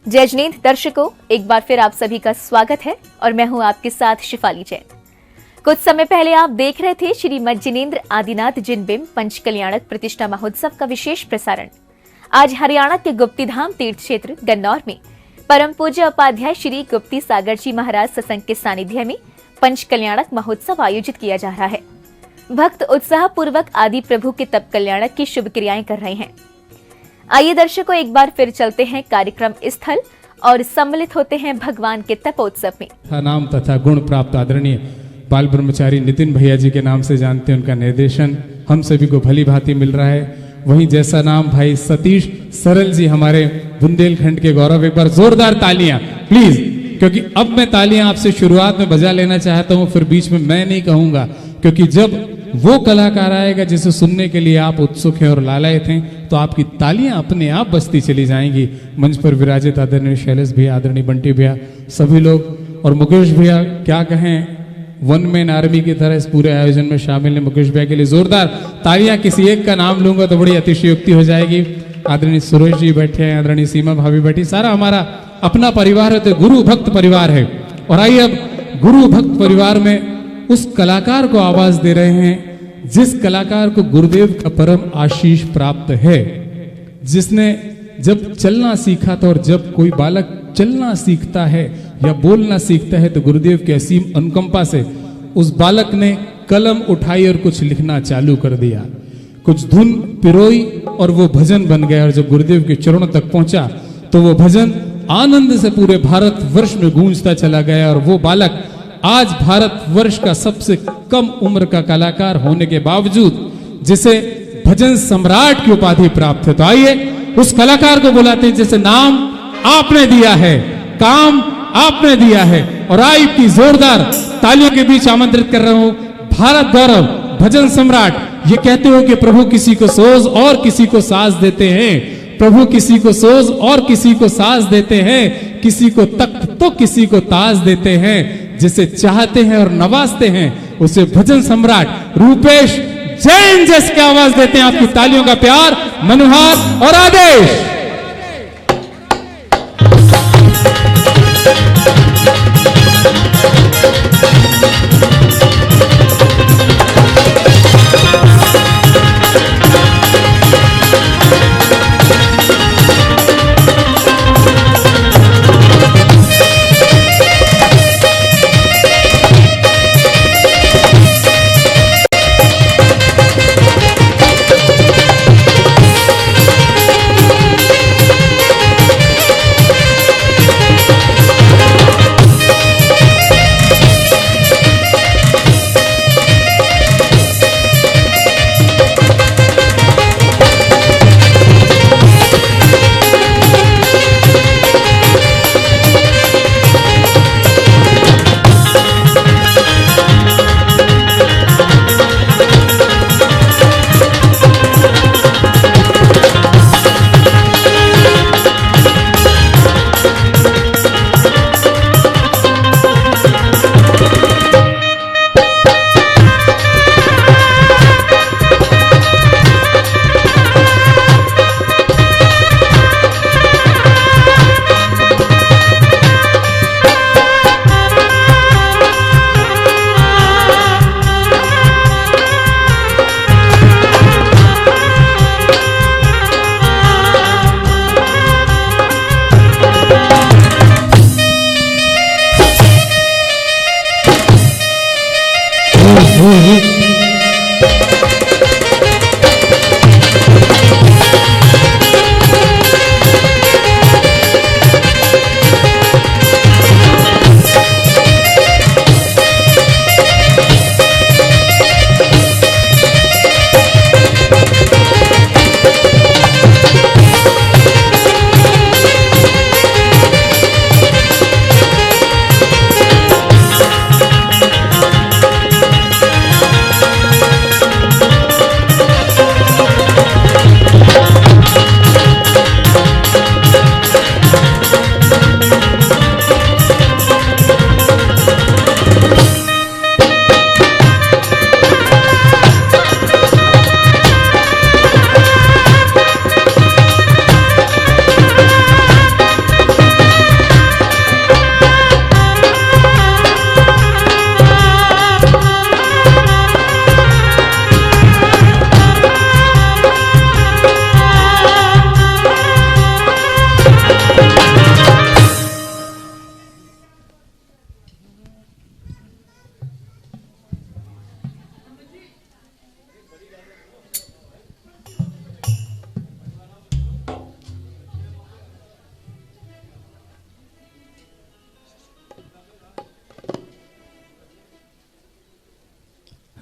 जय जिनेंद्र दर्शकों, एक बार फिर आप सभी का स्वागत है और मैं हूं आपके साथ शिफाली जैन। कुछ समय पहले आप देख रहे थे श्रीमद जिनेंद्र आदिनाथ जिनबिंब पंचकल्याणक प्रतिष्ठा महोत्सव का विशेष प्रसारण। आज हरियाणा के गुप्तीधाम तीर्थ क्षेत्र गन्नौर में परम पूज्य उपाध्याय श्री गुप्ती सागर जी महाराज सत्संग के सानिध्य में पंचकल्याणक महोत्सव आयोजित किया जा रहा है। भक्त उत्साह पूर्वक आदि प्रभु के तप कल्याणक की शुभ क्रियाएं कर रहे हैं। आइए दर्शकों, एक बार फिर चलते हैं कार्यक्रम स्थल और सम्मिलित होते हैं भगवान के तपोत्सव में। नाम तथा गुण प्राप्त आदरणीय बाल ब्रह्मचारी नितिन भैया जी के नाम से जानते हैं, उनका निर्देशन हम सभी को भली भांति मिल रहा है। वहीं जैसा नाम भाई सतीश सरल जी हमारे बुंदेलखंड के गौरव, एक बार जोरदार तालियां प्लीज, क्योंकि अब मैं तालियां आपसे शुरुआत में बजा लेना चाहता हूं, फिर बीच में मैं नहीं कहूंगा, क्योंकि जब वो कलाकार आएगा जिसे सुनने के लिए आप उत्सुक हैं और लालायित हैं, तो आपकी तालियां अपने आप बजती चली जाएंगी। मंच पर विराजित आदरणीय शैलेश भैया, आदरणीय बंटी भैया, सभी लोग, और मुकेश भैया क्या कहें, वन मैन आर्मी की तरह इस पूरे आयोजन में शामिल है। मुकेश भैया के लिए जोरदार तालियां। किसी एक का नाम लूंगा तो बड़ी अतिशयोक्ति हो जाएगी। आदरणीय सुरेश जी बैठे हैं, आदरणीय सीमा भाभी बैठी, सारा हमारा अपना परिवार है, तो गुरु भक्त परिवार है। और आइए अब गुरु भक्त परिवार में उस कलाकार को आवाज दे रहे हैं जिस कलाकार को गुरुदेव का परम आशीष प्राप्त है, जिसने जब चलना सीखा था, और जब कोई बालक चलना सीखता है या बोलना सीखता है तो गुरुदेव की असीम अनुकंपा से उस बालक ने कलम उठाई और कुछ लिखना चालू कर दिया, कुछ धुन पिरोई और वो भजन बन गया। और जब गुरुदेव के चरणों तक पहुंचा तो वो भजन आनंद से पूरे भारत वर्ष में गूंजता चला गया। और वो बालक आज भारत वर्ष का सबसे कम उम्र का कलाकार होने के बावजूद जिसे भजन सम्राट की उपाधि प्राप्त है। तो आइए उस कलाकार को बुलाते हैं जिसे नाम आपने दिया है, काम आपने दिया है। और आई की जोरदार तालियों के बीच आमंत्रित कर रहा हूं भारत गौरव भजन सम्राट। ये कहते हो कि प्रभु किसी को सोज और किसी को साज देते हैं, प्रभु किसी को सोज और किसी को साज देते हैं, किसी को तख्त तो किसी को ताज देते हैं। जिसे चाहते हैं और नवाजते हैं उसे भजन सम्राट रूपेश जैन जैसे आवाज देते हैं। आपकी तालियों का प्यार, मनोहार और आदेश।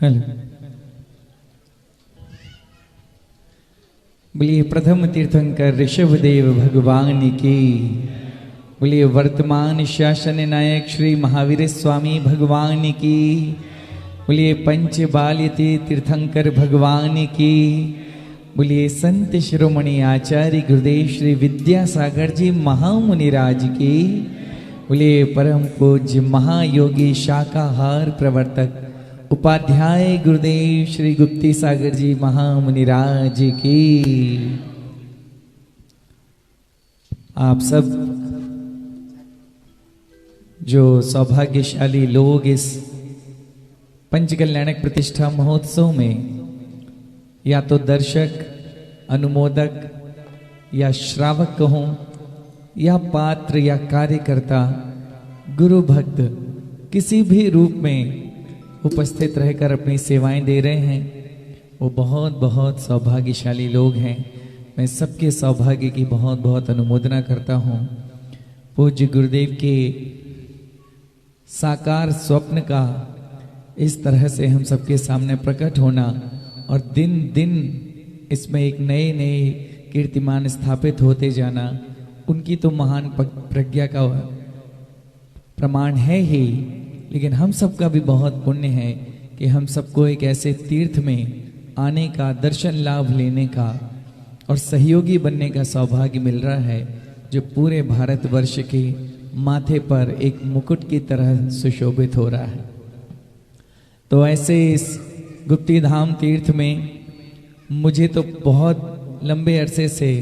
हेलो। बोलिए प्रथम तीर्थंकर ऋषभदेव भगवान की। बोलिए वर्तमान शासन नायक श्री महावीर स्वामी भगवान की। बोलिए पंच बाल्यते तीर्थंकर भगवान की। बोलिए संत शिरोमणि आचार्य गुरुदेव श्री विद्यासागर जी महामुनिराज की। बोलिए परम पूज्य महायोगी शाकाहार प्रवर्तक उपाध्याय गुरुदेव श्री गुप्ती सागर जी महामुनिराज की। आप सब जो सौभाग्यशाली लोग इस पंचकल्याणक प्रतिष्ठा महोत्सव में या तो दर्शक, अनुमोदक या श्रावक कहूं, या पात्र या कार्यकर्ता, गुरु भक्त किसी भी रूप में उपस्थित रहकर अपनी सेवाएं दे रहे हैं, वो बहुत बहुत सौभाग्यशाली लोग हैं। मैं सबके सौभाग्य की बहुत बहुत अनुमोदना करता हूँ। पूज्य गुरुदेव के साकार स्वप्न का इस तरह से हम सबके सामने प्रकट होना और दिन दिन इसमें एक नए नए कीर्तिमान स्थापित होते जाना, उनकी तो महान प्रज्ञा का प्रमाण है ही, लेकिन हम सबका भी बहुत पुण्य है कि हम सबको एक ऐसे तीर्थ में आने का, दर्शन लाभ लेने का और सहयोगी बनने का सौभाग्य मिल रहा है, जो पूरे भारतवर्ष के माथे पर एक मुकुट की तरह सुशोभित हो रहा है। तो ऐसे इस गुप्ती धाम तीर्थ में मुझे तो बहुत लंबे अरसे से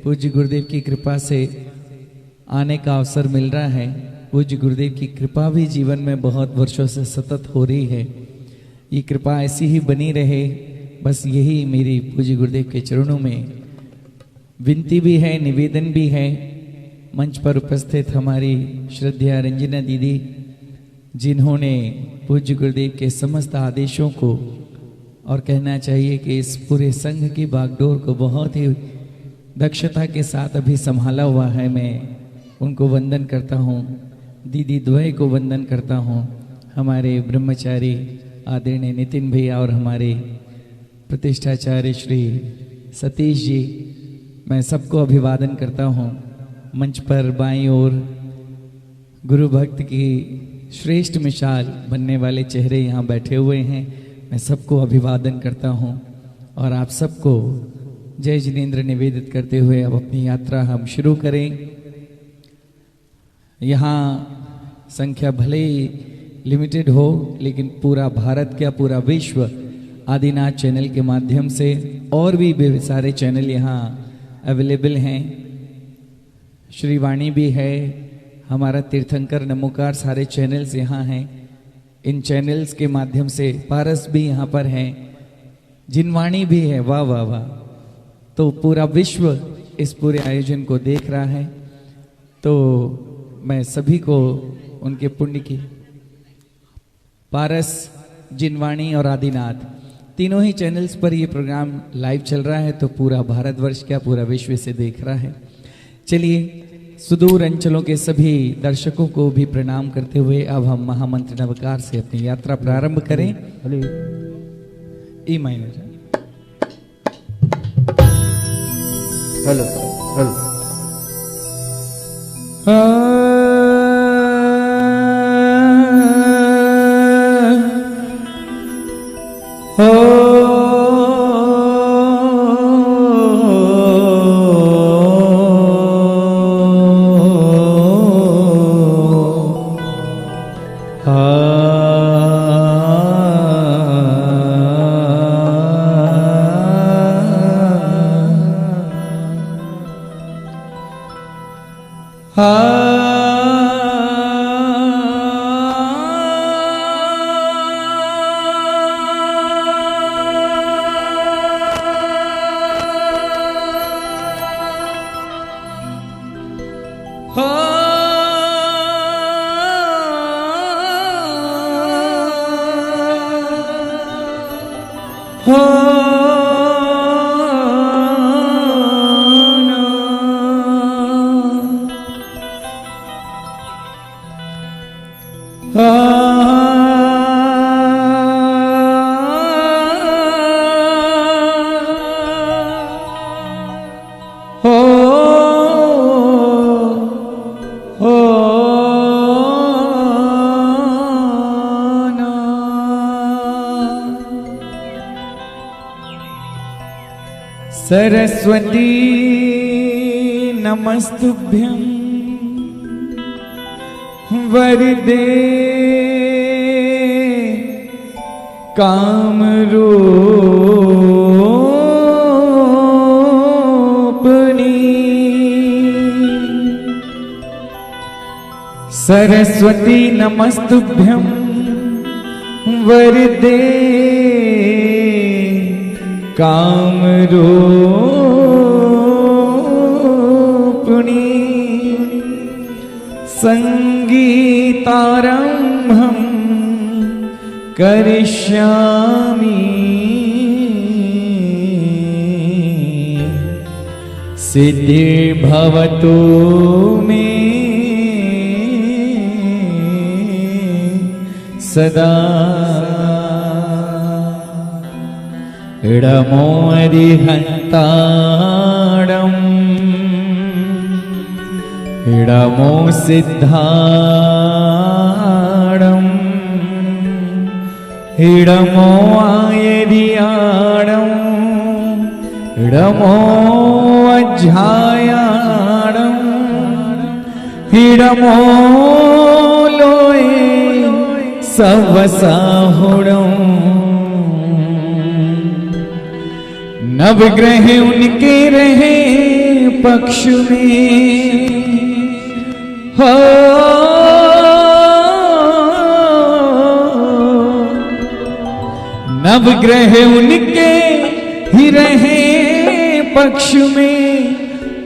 पूज्य गुरुदेव की कृपा से आने का अवसर मिल रहा है। पूज्य गुरुदेव की कृपा भी जीवन में बहुत वर्षों से सतत हो रही है। ये कृपा ऐसी ही बनी रहे, बस यही मेरी पूज्य गुरुदेव के चरणों में विनती भी है, निवेदन भी है। मंच पर उपस्थित हमारी श्रद्धा रंजना दीदी, जिन्होंने पूज्य गुरुदेव के समस्त आदेशों को और कहना चाहिए कि इस पूरे संघ की बागडोर को बहुत ही दक्षता के साथ अभी संभाला हुआ है, मैं उनको वंदन करता हूँ। दीदी द्वय को वंदन करता हूँ। हमारे ब्रह्मचारी आदरणीय नितिन भैया और हमारे प्रतिष्ठाचार्य श्री सतीश जी, मैं सबको अभिवादन करता हूँ। मंच पर बाईं ओर गुरु भक्त की श्रेष्ठ मिसाल बनने वाले चेहरे यहाँ बैठे हुए हैं, मैं सबको अभिवादन करता हूँ और आप सबको जय जिनेंद्र निवेदित करते हुए अब अपनी यात्रा हम शुरू करें। यहाँ संख्या भले ही लिमिटेड हो, लेकिन पूरा भारत क्या पूरा विश्व आदिनाथ चैनल के माध्यम से और भी सारे चैनल यहाँ अवेलेबल हैं। श्रीवाणी भी है, हमारा तीर्थंकर नमोकार, सारे चैनल्स यहाँ हैं। इन चैनल्स के माध्यम से पारस भी यहाँ पर हैं, जिनवाणी भी है। वाह वाह वाह। तो पूरा विश्व इस पूरे आयोजन को देख रहा है, तो मैं सभी को उनके पुण्य की, पारस, जिनवाणी और आदिनाथ तीनों ही चैनल्स पर ये प्रोग्राम लाइव चल रहा है, तो पूरा भारतवर्ष क्या पूरा विश्व से देख रहा है। चलिए, सुदूर अंचलों के सभी दर्शकों को भी प्रणाम करते हुए अब हम महामंत्र नवकार से अपनी यात्रा प्रारंभ करें। E minor. Hello hello. Saraswati नमस्तुभ्यं वरदे कामरूपिणी। सरस्वती नमस्तुभ्यं वरदे कामरूपिणी। संगीतारंभं करिष्यामि सिद्धिर्भवतु मे सदा। इडमो अरिहन्ताडम् इडमो सिद्धाडम् इडमो आयरियाडम् इडमो अज्झायाडम् इडमो लोये सवसाहुडम्। नवग्रह उनके रहे पक्ष में हो। नवग्रह उनके ही रहे पक्ष में।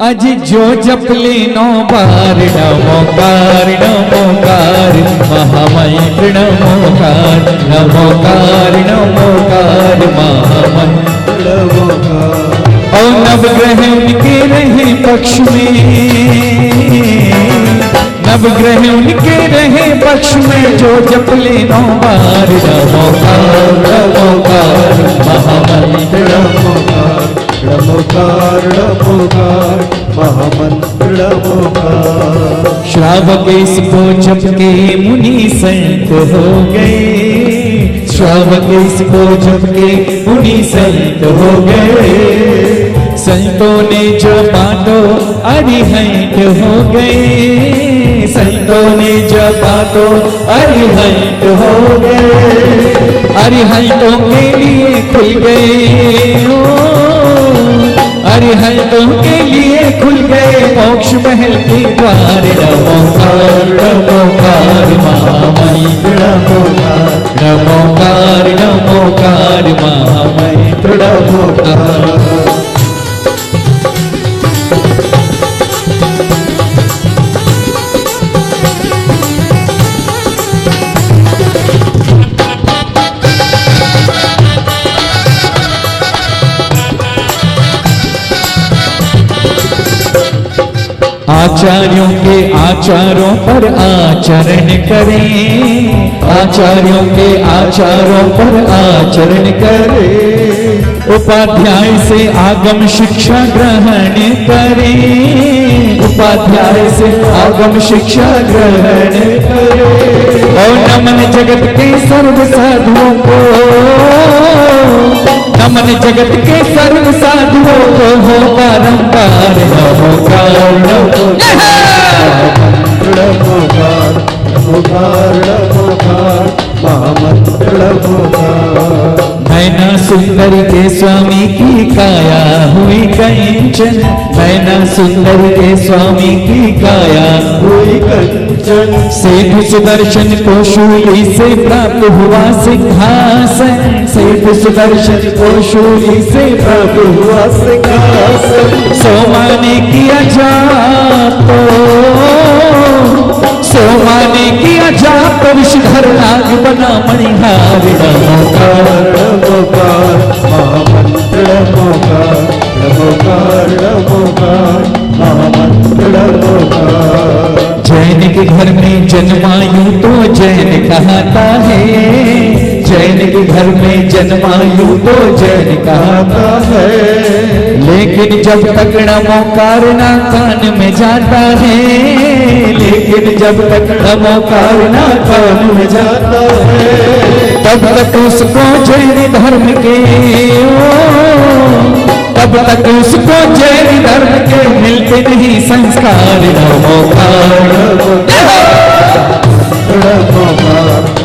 अज जो जप ले 9 बार नमोकार नमोकार महामंत्र नमोकार नमोकार नमोकार महामंत्र नमोकार। और नवग्रह उनके रहे पक्ष में। नवग्रह उनके रहे पक्ष में जो जप ले 9 बार नमोकार नमोकार महामंत्र नमोकार नमोकार नमोकार महामंत्र नमोकार। श्रावक इसको जप के मुनि संत हो गए। श्रावक इसको जप के मुनि संत हो गए। संतों ने जपा तो अरिहंत हो गए। संतों ने जपा तो अरिहंत हो गए। अरिहंतों के लिए खुल गए अरिहंतों के लिए खुल गए मोक्ष महल के द्वार। नमोकार नमोकार महामंत्र नमोकार नमोकार नमोकार महामंत्र नमोकार। आचार्यों के आचारों पर आचरण करें। आचार्यों के आचारों पर आचरण करें। उपाध्याय से आगम शिक्षा ग्रहण करें। उपाध्याय से आगम शिक्षा ग्रहण करें। और नमन जगत के सर्व साधुओं को नमन जगत के सर्व साधुओं को हो बारंबार नमोकार नमोकार नमोकार नमोकार महामंत्र नमोकार। नैना सुंदरी के स्वामी की काया हुई कंचन। नैना सुंदरी के स्वामी की काया हुई कंचन। सेठ सुदर्शन को शूली से प्राप्त हुआ सिंहासन। सेठ सुदर्शन को शूली से प्राप्त हुआ सिंहासन। सोमा ने किया जाप सोमा ने किया जाप विषधर नाग बना मणिहार। नमोकार नमोकार महामंत्र नमोकार नमोकार नमोकार महामंत्र नमोकार। जैन के घर में जन्मायु तो जैन कहता है। जैन के घर में जन्मायु तो जैन कहता है। लेकिन जब तक नमोकार ना कान में जाता है। लेकिन जब तक नमोकार ना कान में जाता है तब तक उसको जैन धर्म के तब तब तक उसको जैन धर्म के मिलते नहीं संस्कार। नमोकार नमोकार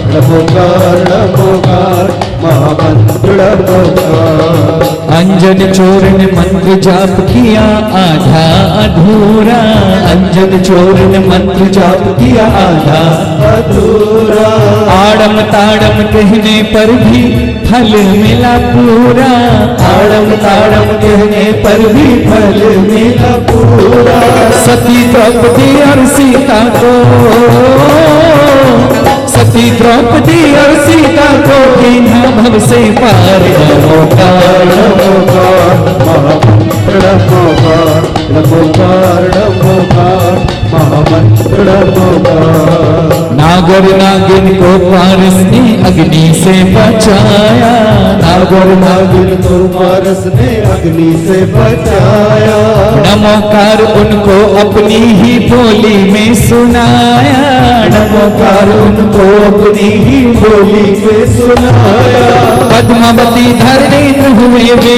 नमोकार नमोकार महामंत्र नमोकार। अंजन चोर ने मंत्र जाप किया आधा अधूरा। अंजन चोर ने मंत्र जाप किया आधा अधूरा। आड़म ताड़म कहने पर भी फल मिला पूरा। आड़म ताड़म कहने पर भी फल मिला पूरा। सती द्रौपदी और सीता को, सती द्रौपदी और सीता को कीन्हा भव से पार। नमोकार नमोकार महामंत्र नमोकार नमोकार नमोकार महामंत्र नमोकार। नागर नागिन को पारस ने अग्नि से बचाया। नागर नागिन को पारस ने अग्नि से बचाया। नमोकार उनको अपनी ही बोली में सुनाया। नमोकार उनको अपनी ही बोली में सुनाया। पद्मावती धरणेन्द्र हुए वे,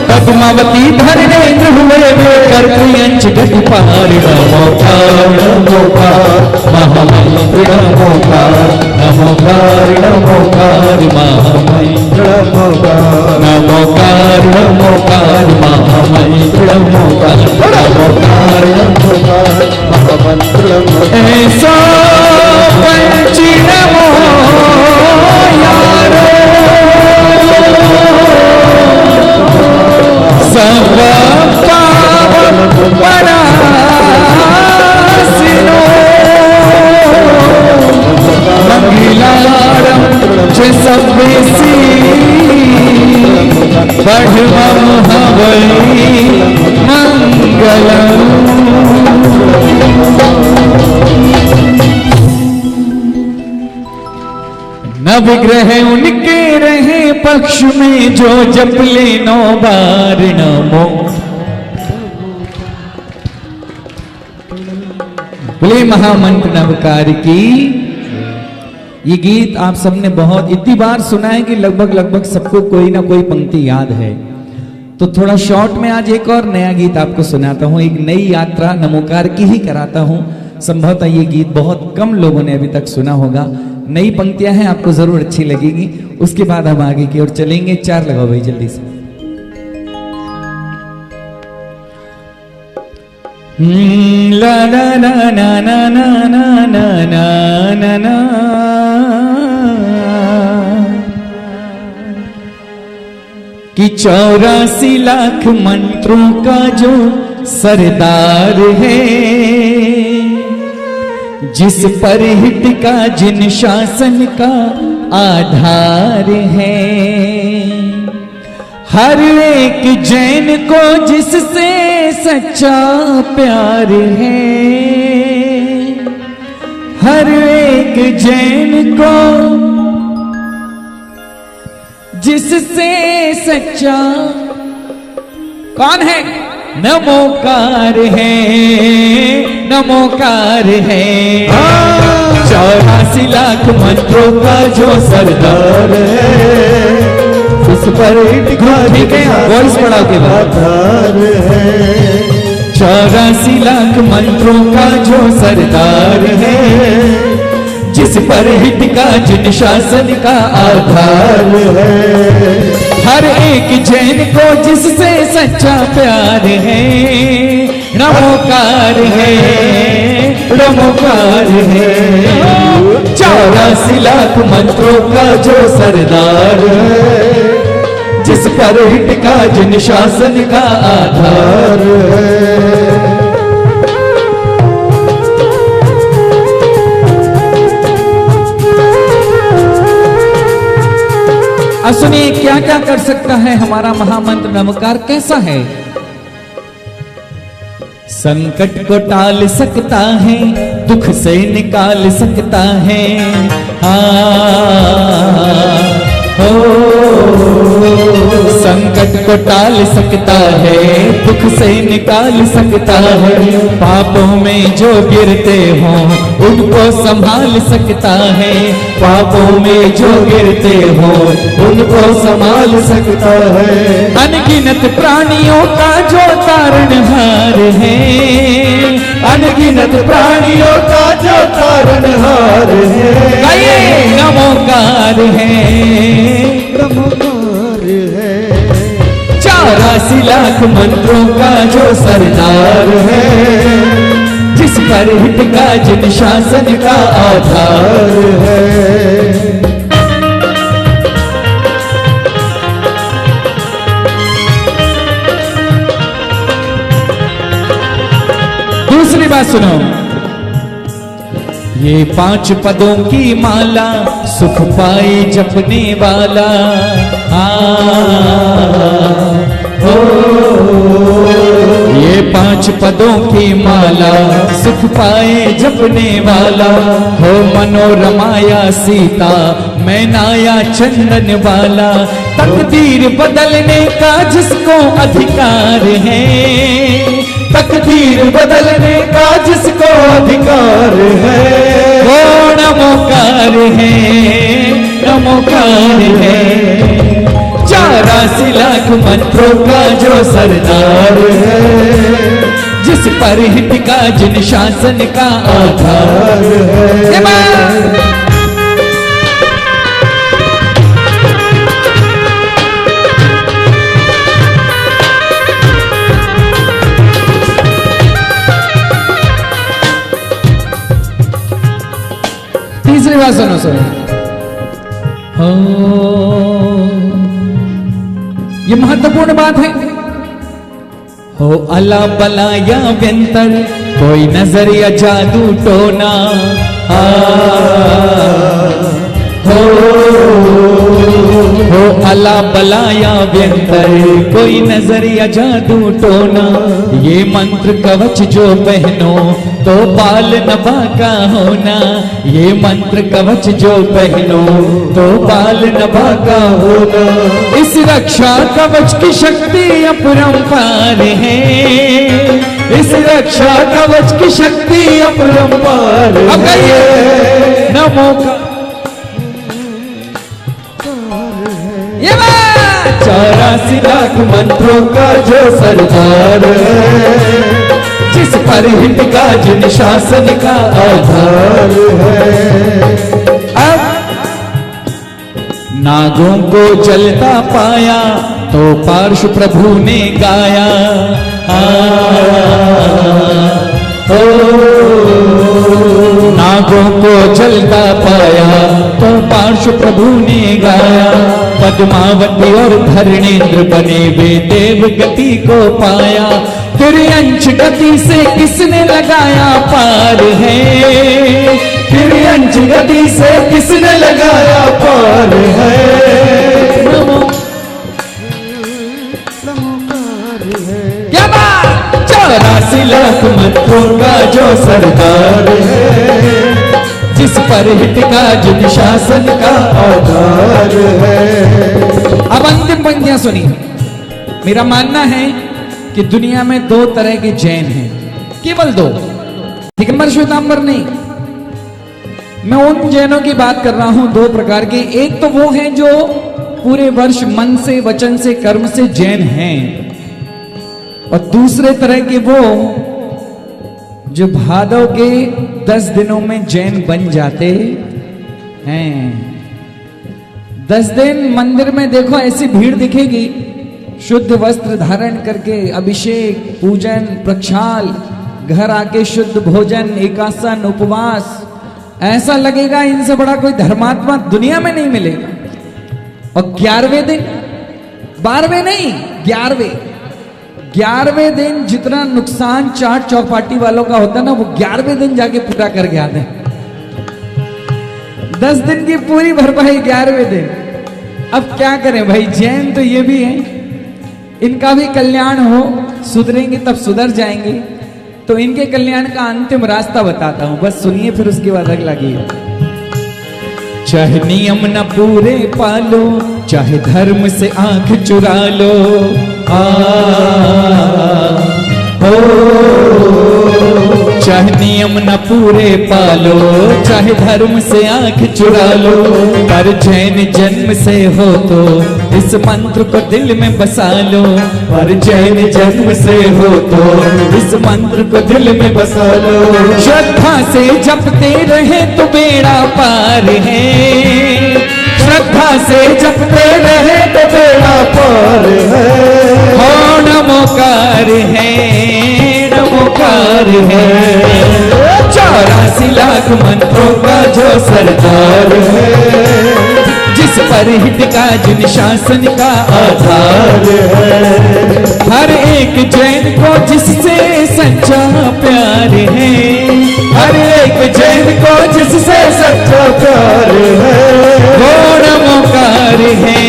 पद्मावती धरणेन्द्र हुए वे कर्कयंच गति पार। नमोकार नमोकार महामंत्र नमोकार नमोकार नमोकार महामंत्र नमोकार नमोकार नमोकार महामंत्र नमोकार नमोकार नमोकार महामंत्र नमोकार। ऐसा पंची नमो यारो सब पावन परासिनो। मंगलारम च सबेसी बढ़वम हवई मंगलम। नवग्रह उनके रहे पक्ष में जो जप ले 9 बार। नमो बोले महामंत्र नवकार की। ये गीत आप सबने बहुत इतनी बार सुना है कि लगभग सबको कोई ना कोई पंक्ति याद है। तो थोड़ा शॉर्ट में आज एक और नया गीत आपको सुनाता हूं। एक नई यात्रा नमोकार की ही कराता हूं। संभवतः ये गीत बहुत कम लोगों ने अभी तक सुना होगा। नई पंक्तियां हैं, आपको जरूर अच्छी लगेगी। उसके बाद हम आगे की ओर चलेंगे। 4 लगाओ भाई जल्दी से। ला ला ला ना ना ना ना ना ना ना ना। कि 84 लाख मंत्रों का जो सरदार है, जिस पर हित का जिन शासन का आधार है, हर एक जैन को जिससे सच्चा प्यार है, हर एक जैन को जिससे सच्चा कौन है? नमोकार है, नमोकार है। 84 लाख मंत्रों का जो सरदार है, उस पर ठीक है, वॉइस पढ़ाओ के बाद। 84 लाख मंत्रों का जो सरदार है, जिस पर हित का जिन शासन का आधार है, हर एक जैन को जिससे सच्चा प्यार है, नमोकार है, नमोकार है। 84 लाख मंत्रों का जो सरदार है, जिस पर हित का जिन शासन का आधार है। अब सुनिए क्या क्या कर सकता है हमारा महामंत्र नमोकार, कैसा है? संकट को टाल सकता है, दुख से निकाल सकता है, हो संकट को टाल सकता है, दुख से निकाल सकता है। पापों में जो गिरते हो उनको संभाल सकता है, पापों में जो गिरते हो उनको संभाल सकता है। अनगिनत प्राणियों का जो तारणहार है, अनगिनत प्राणियों का जो तारणहार है। गाइए नमोकार है, नमोकार है। 84 लाख मंत्रों का जो सरदार है, जिस पर हित का जिन शासन का आधार है। दूसरी बात सुनो, ये 5 पदों की माला सुख पाए जपने वाला। हो ये 5 पदों की माला सुख पाए जपने वाला। हो मनोरमाया सीता मैनाया चंदन वाला, तकदीर बदलने का जिसको अधिकार है, तकदीर बदलने का जिसको अधिकार है। वो नमोकार है, नमोकार है। 84 लाख मंत्रों का जो सरदार है, जिस पर हित का जिन शासन का आधार है। तीसरी बात सुनो सुनो, ये महत्वपूर्ण बात है। हो अला बला या व्यंतर कोई नजर या जादू टोना। हो अला बला या व्यंतर कोई नजर या जादू टोना। ये मंत्र कवच जो पहनो तो बाल नभा का होना। ये मंत्र कवच जो पहनो तो बाल नभा का होना। इस रक्षा कवच की शक्ति अपरंपार है, इस रक्षा कवच की शक्ति अपरंपार है। नमो का 84 लाख मंत्रों का जो सरदार है, जिस पर हित का जिन शासन का आधार है। अब नागों को जलता पाया तो पार्श्व प्रभु ने गाया। नागों को जलता पाया तो पार्श्व प्रभु ने गाया। पद्मावती और धरणेंद्र बने वे देव गति को पाया। तिर्यंच गति से किसने लगाया पार है, तिर्यंच गति से किसने लगाया पार है। 84 लाख मंत्रों का जो सरदार है, जिस पर हित का जिन शासन का आधार है। अब अंतिम पंक्तियां सुनिए। मेरा मानना है कि दुनिया में 2 तरह के जैन हैं, केवल 2, दिगंबर श्वेतांबर नहीं। मैं उन जैनों की बात कर रहा हूं 2 प्रकार के। एक तो वो हैं जो पूरे वर्ष मन से वचन से कर्म से जैन हैं, और दूसरे तरह के वो जो भादव के 10 दिनों में जैन बन जाते हैं। 10 दिन मंदिर में देखो ऐसी भीड़ दिखेगी, शुद्ध वस्त्र धारण करके अभिषेक पूजन प्रक्षाल, घर आके शुद्ध भोजन एकासन उपवास। ऐसा लगेगा इनसे बड़ा कोई धर्मात्मा दुनिया में नहीं मिलेगा। और 11वें दिन, 12वें नहीं 11वें दिन जितना नुकसान चाट चौपाटी वालों का होता है ना, वो 11वें दिन जाके पूरा करके आते हैं। 10 दिन की पूरी भरपाई 11वें दिन। अब क्या करें भाई, जैन तो ये भी हैं, इनका भी कल्याण हो, सुधरेंगे तब सुधर जाएंगे। तो इनके कल्याण का अंतिम रास्ता बताता हूं, बस सुनिए फिर उसके बाद अगला गीत। चाहे नियम न पूरे पालो, चाहे धर्म से आंख चुरा लो, चाहे नियम न पूरे पालो, चाहे धर्म से आंख चुरा लो, पर जैन जन्म से हो तो इस मंत्र को दिल में बसा लो, पर जैन जन्म से हो तो इस मंत्र को दिल में बसा लो। श्रद्धा से जपते रहे तो बेड़ा पार है, श्रद्धा से जपते रहे तो बेड़ा पार है। हो नमोकार है, नमोकार है, 84 लाख मंत्रों का जो सरदार है, जिस पर हित का जिन शासन का आधार है। हर एक जैन को जिससे सच्चा प्यार है, हर एक जैन को जिससे सच्चा प्यार है। वो नमोकार है,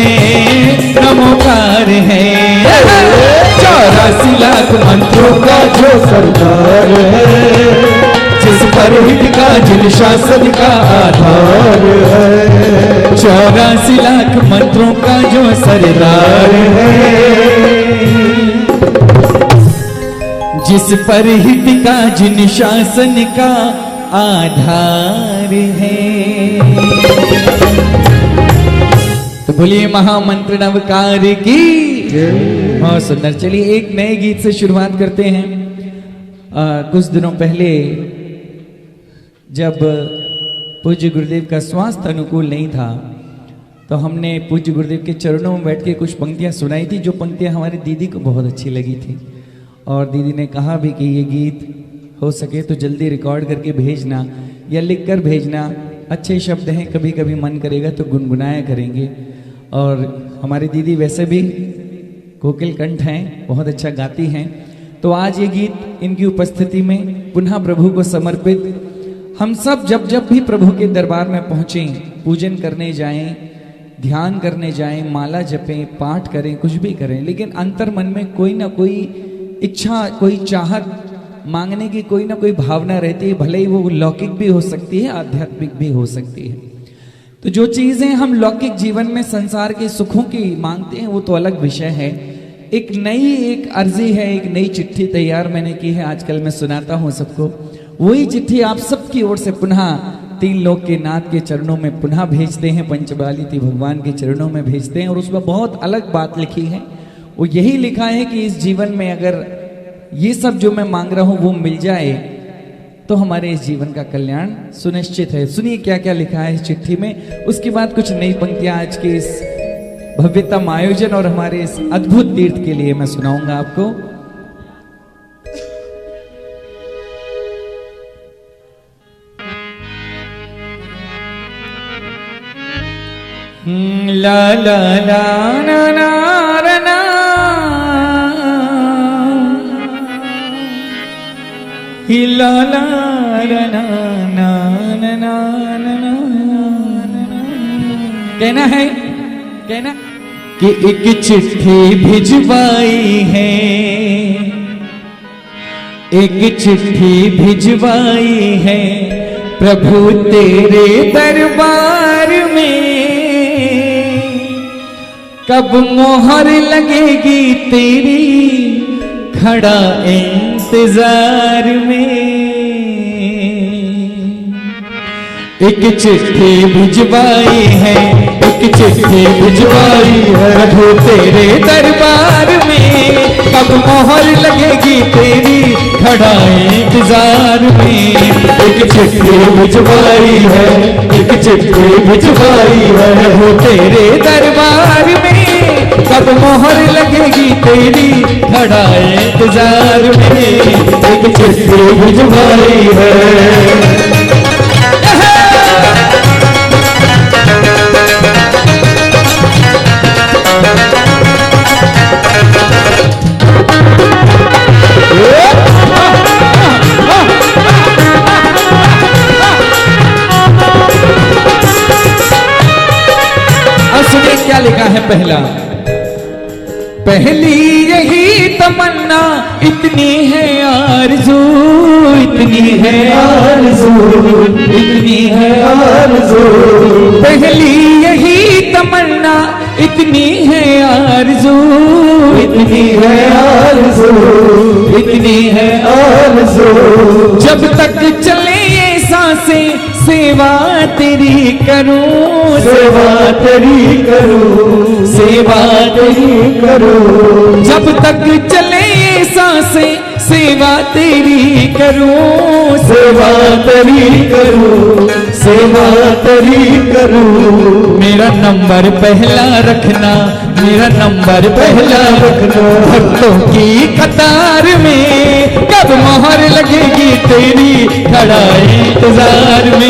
नमोकार है, 84 लाख मंत्रों का जो सरदार है, जिस पर हित का जिन शासन का आधार है। 84 लाख मंत्रों का जो सरदार है, जिस पर हित का जिन शासन का आधार है। तो बोलिए महामंत्र नवकार की बहुत सुंदर। चलिए एक नए गीत से शुरुआत करते हैं। कुछ दिनों पहले जब पूज्य गुरुदेव का स्वास्थ्य अनुकूल नहीं था तो हमने पूज्य गुरुदेव के चरणों में बैठ के कुछ पंक्तियां सुनाई थी, जो पंक्तियां हमारी दीदी को बहुत अच्छी लगी थी। और दीदी ने कहा भी कि ये गीत हो सके तो जल्दी रिकॉर्ड करके भेजना या लिख कर भेजना, अच्छे शब्द हैं, कभी कभी मन करेगा तो गुनगुनाया करेंगे। और हमारी दीदी वैसे भी कोकिल कंठ हैं, बहुत अच्छा गाती हैं। तो आज ये गीत इनकी उपस्थिति में पुनः प्रभु को समर्पित। हम सब जब जब भी प्रभु के दरबार में पहुँचें, पूजन करने जाएं, ध्यान करने जाएं, माला जपें, पाठ करें, कुछ भी करें, लेकिन अंतर मन में कोई ना कोई इच्छा, कोई चाहत, मांगने की कोई ना कोई भावना रहती है। भले ही वो लौकिक भी हो सकती है, आध्यात्मिक भी हो सकती है। तो जो चीजें हम लौकिक जीवन में संसार के सुखों की मांगते हैं वो तो अलग विषय है। एक अर्जी है, एक नई चिट्ठी तैयार मैंने की है, आजकल मैं सुनाता हूँ सबको। वही चिट्ठी आप सबकी ओर से पुनः 3 लोक के नाथ के चरणों में पुनः भेजते हैं, पंचबालिती भगवान के चरणों में भेजते हैं। और उसमें बहुत अलग बात लिखी है। वो यही लिखा है कि इस जीवन में अगर ये सब जो मैं मांग रहा हूं वो मिल जाए तो हमारे इस जीवन का कल्याण सुनिश्चित है। सुनिए क्या क्या लिखा है इस चिट्ठी में। उसके बाद कुछ नई पंक्तियां आज के इस भव्यतम आयोजन और हमारे इस अद्भुत तीर्थ के लिए मैं सुनाऊंगा आपको। ला ला ला ना ना रा ना, ही ला ला रा ना ना ना ना ना। कहना है, कहना कि एक चिट्ठी भिजवाई है, एक चिट्ठी भिजवाई है प्रभु तेरे दरबार में। कब मोहर लगेगी तेरी खड़ा इंतजार में। एक चिट्ठी भिजवाई है, एक चिट्ठी भिजवाई है प्रभु तेरे दरबार में। कब मोहर लगेगी तेरी खड़ा इंतजार में। एक चिट्ठी भिजवाई है, एक चिट्ठी भिजवाई है प्रभु तेरे दरबार में। कब मोहर लगेगी तेरी खड़ा इंतजार में। एक चिट्ठी भिजवाई है। क्या लिखा है पहला, पहली यही तमन्ना, इतनी है आरज़ू, इतनी है आरज़ू, इतनी है आरज़ू। पहली यही तमन्ना, इतनी है आरज़ू, इतनी है आरज़ू, इतनी है आरज़ू। जब तक चले ये सांसें, सेवा तेरी करूं, सेवा तेरी करूं, सेवा तेरी करूं। जब तक चले ये सांसें, सेवा तेरी करूं, सेवा तेरी करूं, सेवा तेरी करूं। मेरा नंबर पहला रखना, मेरा नंबर पहला रखना। भक्तों की कतार में कब मोहर लगेगी तेरी, खड़ा इंतजार में।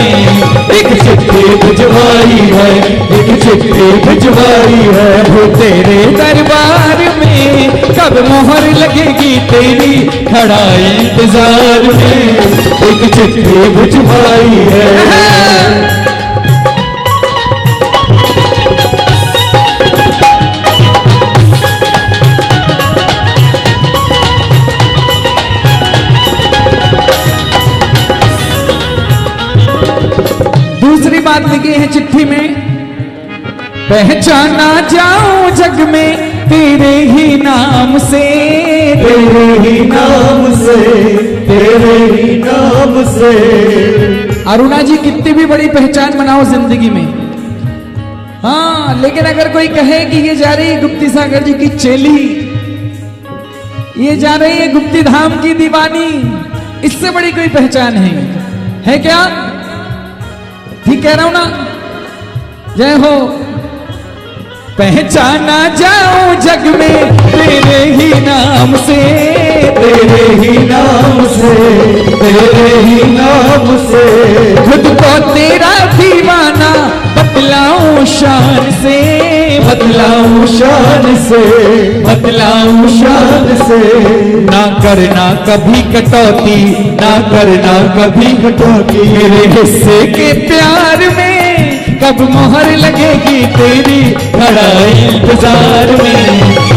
एक चिट्ठी भिजवाई है, एक चिट्ठी भिजवाई है, वो तेरे दरबार में कब मोहर लगेगी तेरी, खड़ा इंतजार में। एक चिट्ठी भिजवाई है। दूसरी बात लिखी है चिट्ठी में, पहचाना जाऊं जग में तेरे ही नाम से, तेरे ही नाम से, तेरे ही नाम से। अरुणा जी कितनी भी बड़ी पहचान बनाओ जिंदगी में, हाँ, लेकिन अगर कोई कहे कि ये जा रही है गुप्ती सागर जी की चेली, ये जा रही है गुप्ती धाम की दीवानी, इससे बड़ी कोई पहचान है क्या? ठीक कह रहा हूं ना? जय हो। पहचाना जाऊं जग में तेरे ही नाम से, तेरे ही नाम से, तेरे ही नाम से। खुद को तेरा दीवाना बतलाऊं शान से, बतलाऊं शान से, बतलाऊं शान से। ना करना कभी कटौती, ना करना कभी कटौती, मेरे हिस्से के प्यार में कब मोहर लगेगी तेरी, खड़ा इंतजार में।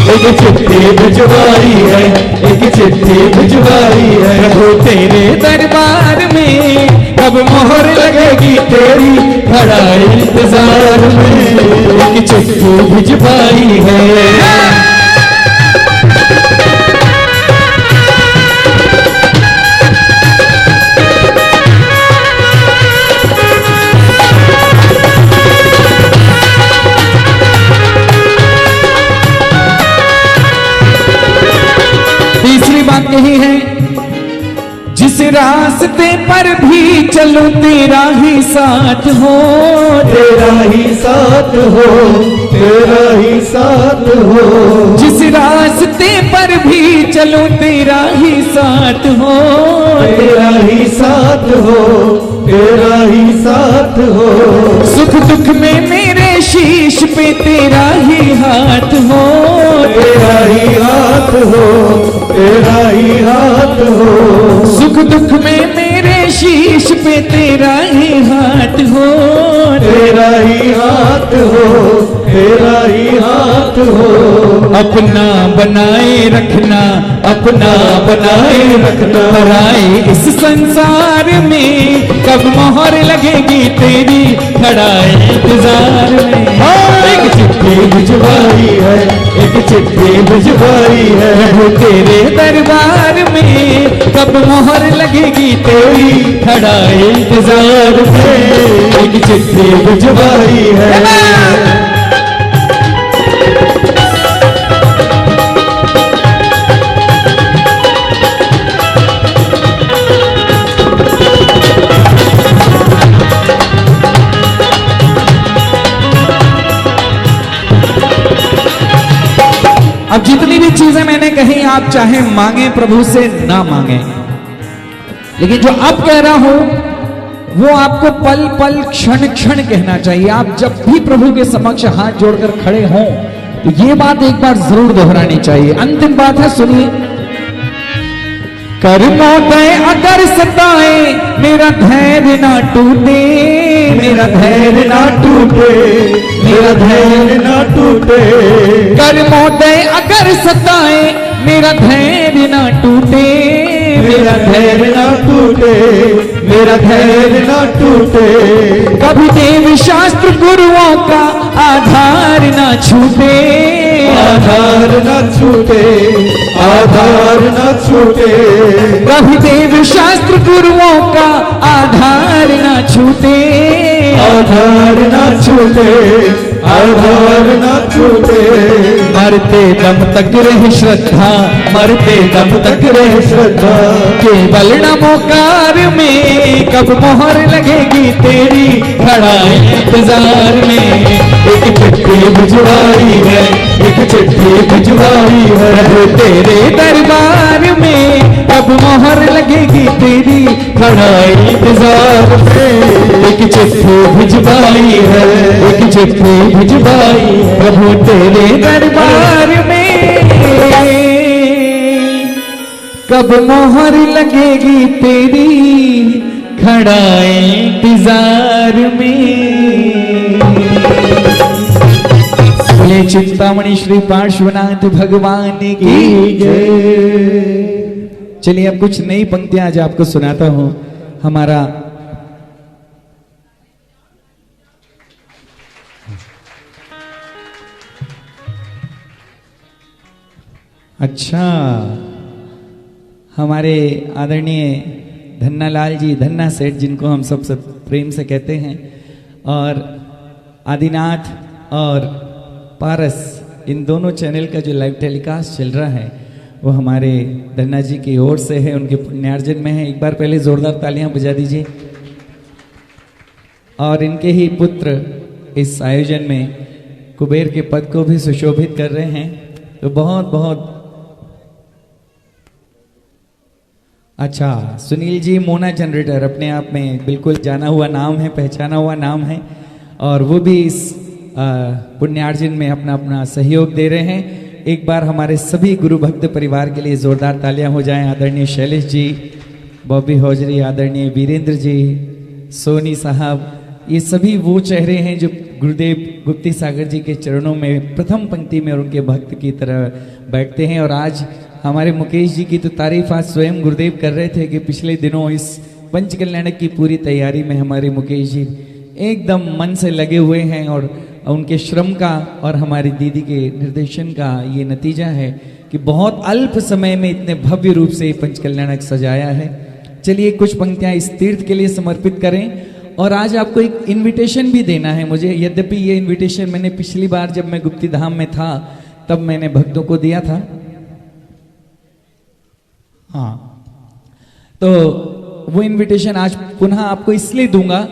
एक चिट्ठी भिजवाई है, एक चिट्ठी भिजवाई है, प्रभु तेरे दरबार में कब मोहर लगेगी तेरी, खड़ा इंतजार में। एक चिट्ठी भिजवाई है। तीसरी बात यही है, जिस रास्ते पर भी चलूं तेरा ही साथ हो, तेरा ही साथ हो, तेरा ही साथ हो। जिस रास्ते पर भी चलूं तेरा ही साथ हो, तेरा ही साथ हो, तेरा ही साथ हो। सुख दुख में मेरे शीश पे तेरा ही हाथ हो, तेरा ही हाथ हो, तेरा ही हाथ हो। सुख दुख में मेरे शीश पे तेरा ही हाथ हो, तेरा ही हाथ हो, तेरा ही हाथ हो। अपना बनाए रखना, अपना बनाए रखना, पराए इस संसार में कब मोहर लगेगी तेरी, खड़ा इंतजार में। एक चिट्ठी भिजवाई है, एक चिट्ठी भिजवाई है, वो तेरे दरबार में कब मोहर लगेगी तेरी, खड़ा इंतजार में। एक चिट्ठी भिजवाई है। अब जितनी भी चीजें मैंने कही, आप चाहे मांगे प्रभु से ना मांगे, लेकिन जो अब कह रहा हूं वो आपको पल पल क्षण क्षण कहना चाहिए। आप जब भी प्रभु के समक्ष हाथ जोड़कर खड़े हों तो ये बात एक बार जरूर दोहरानी चाहिए। अंतिम बात है, सुनिए। कर्मोदय अगर सताए मेरा धैर्य ना टूटे, मेरा धैर्य ना टूटे, मेरा धैर्य ना टूटे। कर्मोदय अगर सताए मेरा धैर्य ना टूटे, मेरा धैर्य ना टूटे, मेरा धैर्य ना टूटे। कभी देव शास्त्र गुरुओं का आधार ना छूटे, आधार न छूटे, आधार न छूटे। कभी देव शास्त्र गुरुओं का आधार ना छूटे, आधार न छूटे, आधार न छूटे। मरते दम तक रहे श्रद्धा, मरते दम तक रहे श्रद्धा। केवल नमोकार में कब मोहर लगेगी तेरी, खड़ा इंतजार में। एक चिट्ठी भिजवाई है, एक चिट्ठी भिजवाई है। तेरे दरबार में कब मोहर लगेगी तेरी, खड़ा इंतजार में। एक चिट्ठी भिजवाई है, एक चिट्ठी भिजवाई है। प्रभु तेरे दरबार में कब मोहर लगेगी तेरी, खड़ा इंतजार में। बोले चिंतामणि श्री पार्श्वनाथ भगवान की जय। चलिए अब कुछ नई पंक्तियां आज आपको सुनाता हूं। हमारा अच्छा, हमारे आदरणीय धन्नालाल जी, धन्ना सेठ, जिनको हम सब प्रेम से कहते हैं, और आदिनाथ और पारस, इन दोनों चैनल का जो लाइव टेलीकास्ट चल रहा है वो हमारे धन्ना जी की ओर से है, उनके पुण्यार्जन में है। एक बार पहले जोरदार तालियां बजा दीजिए। और इनके ही पुत्र इस आयोजन में कुबेर के पद को भी सुशोभित कर रहे हैं, तो बहुत बहुत अच्छा। सुनील जी, मोना जनरेटर, अपने आप में बिल्कुल जाना हुआ नाम है, पहचाना हुआ नाम है, और वो भी इस पुण्यार्जन में अपना अपना सहयोग दे रहे हैं। एक बार हमारे सभी गुरु भक्त परिवार के लिए जोरदार तालियां हो जाएं। आदरणीय शैलेश जी, बॉबी हौजरी, आदरणीय वीरेंद्र जी, सोनी साहब, ये सभी वो चेहरे हैं जो गुरुदेव गुप्ती सागर जी के चरणों में प्रथम पंक्ति में और उनके भक्त की तरह बैठते हैं। और आज हमारे मुकेश जी की तो तारीफ आज स्वयं गुरुदेव कर रहे थे कि पिछले दिनों इस पंच कल्याणक की पूरी तैयारी में हमारे मुकेश जी एकदम मन से लगे हुए हैं, और उनके श्रम का और हमारी दीदी के निर्देशन का ये नतीजा है कि बहुत अल्प समय में इतने भव्य रूप से पंच कल्याणक सजाया है। चलिए कुछ पंक्तियां इस तीर्थ के लिए समर्पित करें। और आज आपको एक इनविटेशन भी देना है मुझे, यद्यपि ये इनविटेशन मैंने पिछली बार जब मैं गुप्ती धाम में था तब मैंने भक्तों को दिया था। हाँ, तो वो इनविटेशन आज पुनः आपको इसलिए दूंगा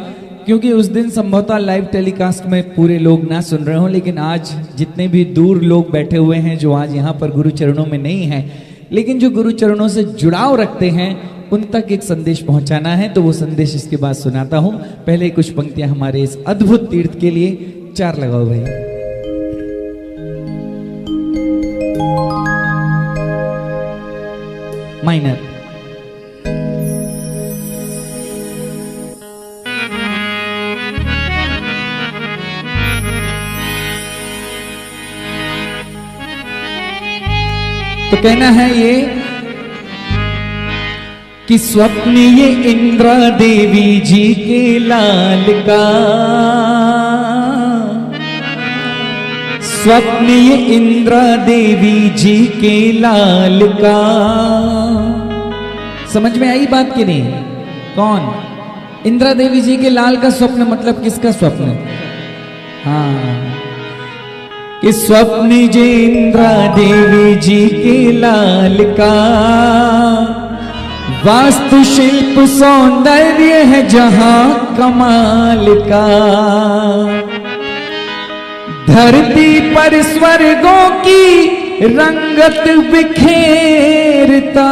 क्योंकि उस दिन संभवतः लाइव टेलीकास्ट में पूरे लोग ना सुन रहे हो, लेकिन आज जितने भी दूर लोग बैठे हुए हैं जो आज यहाँ पर गुरु चरणों में नहीं हैं, लेकिन जो गुरु चरणों से जुड़ाव रखते हैं, उन तक एक संदेश पहुंचाना है। तो वो संदेश इसके बाद सुनाता हूं। पहले कुछ पंक्तियां हमारे इस अद्भुत तीर्थ के लिए। चार लगाओ भाई। माइनर। तो कहना है ये कि स्वप्न ये इंद्रा देवी जी के लाल का, स्वप्न ये इंद्रा देवी जी के लाल का। समझ में आई बात कि नहीं? कौन? इंद्रा देवी जी के लाल का स्वप्न मतलब किसका स्वप्न? हाँ, कि स्वप्न जे इंद्रा देवी जी के लाल का, वास्तुशिल्प सौंदर्य है जहां कमाल का। धरती पर स्वर्गों की रंगत बिखेरता,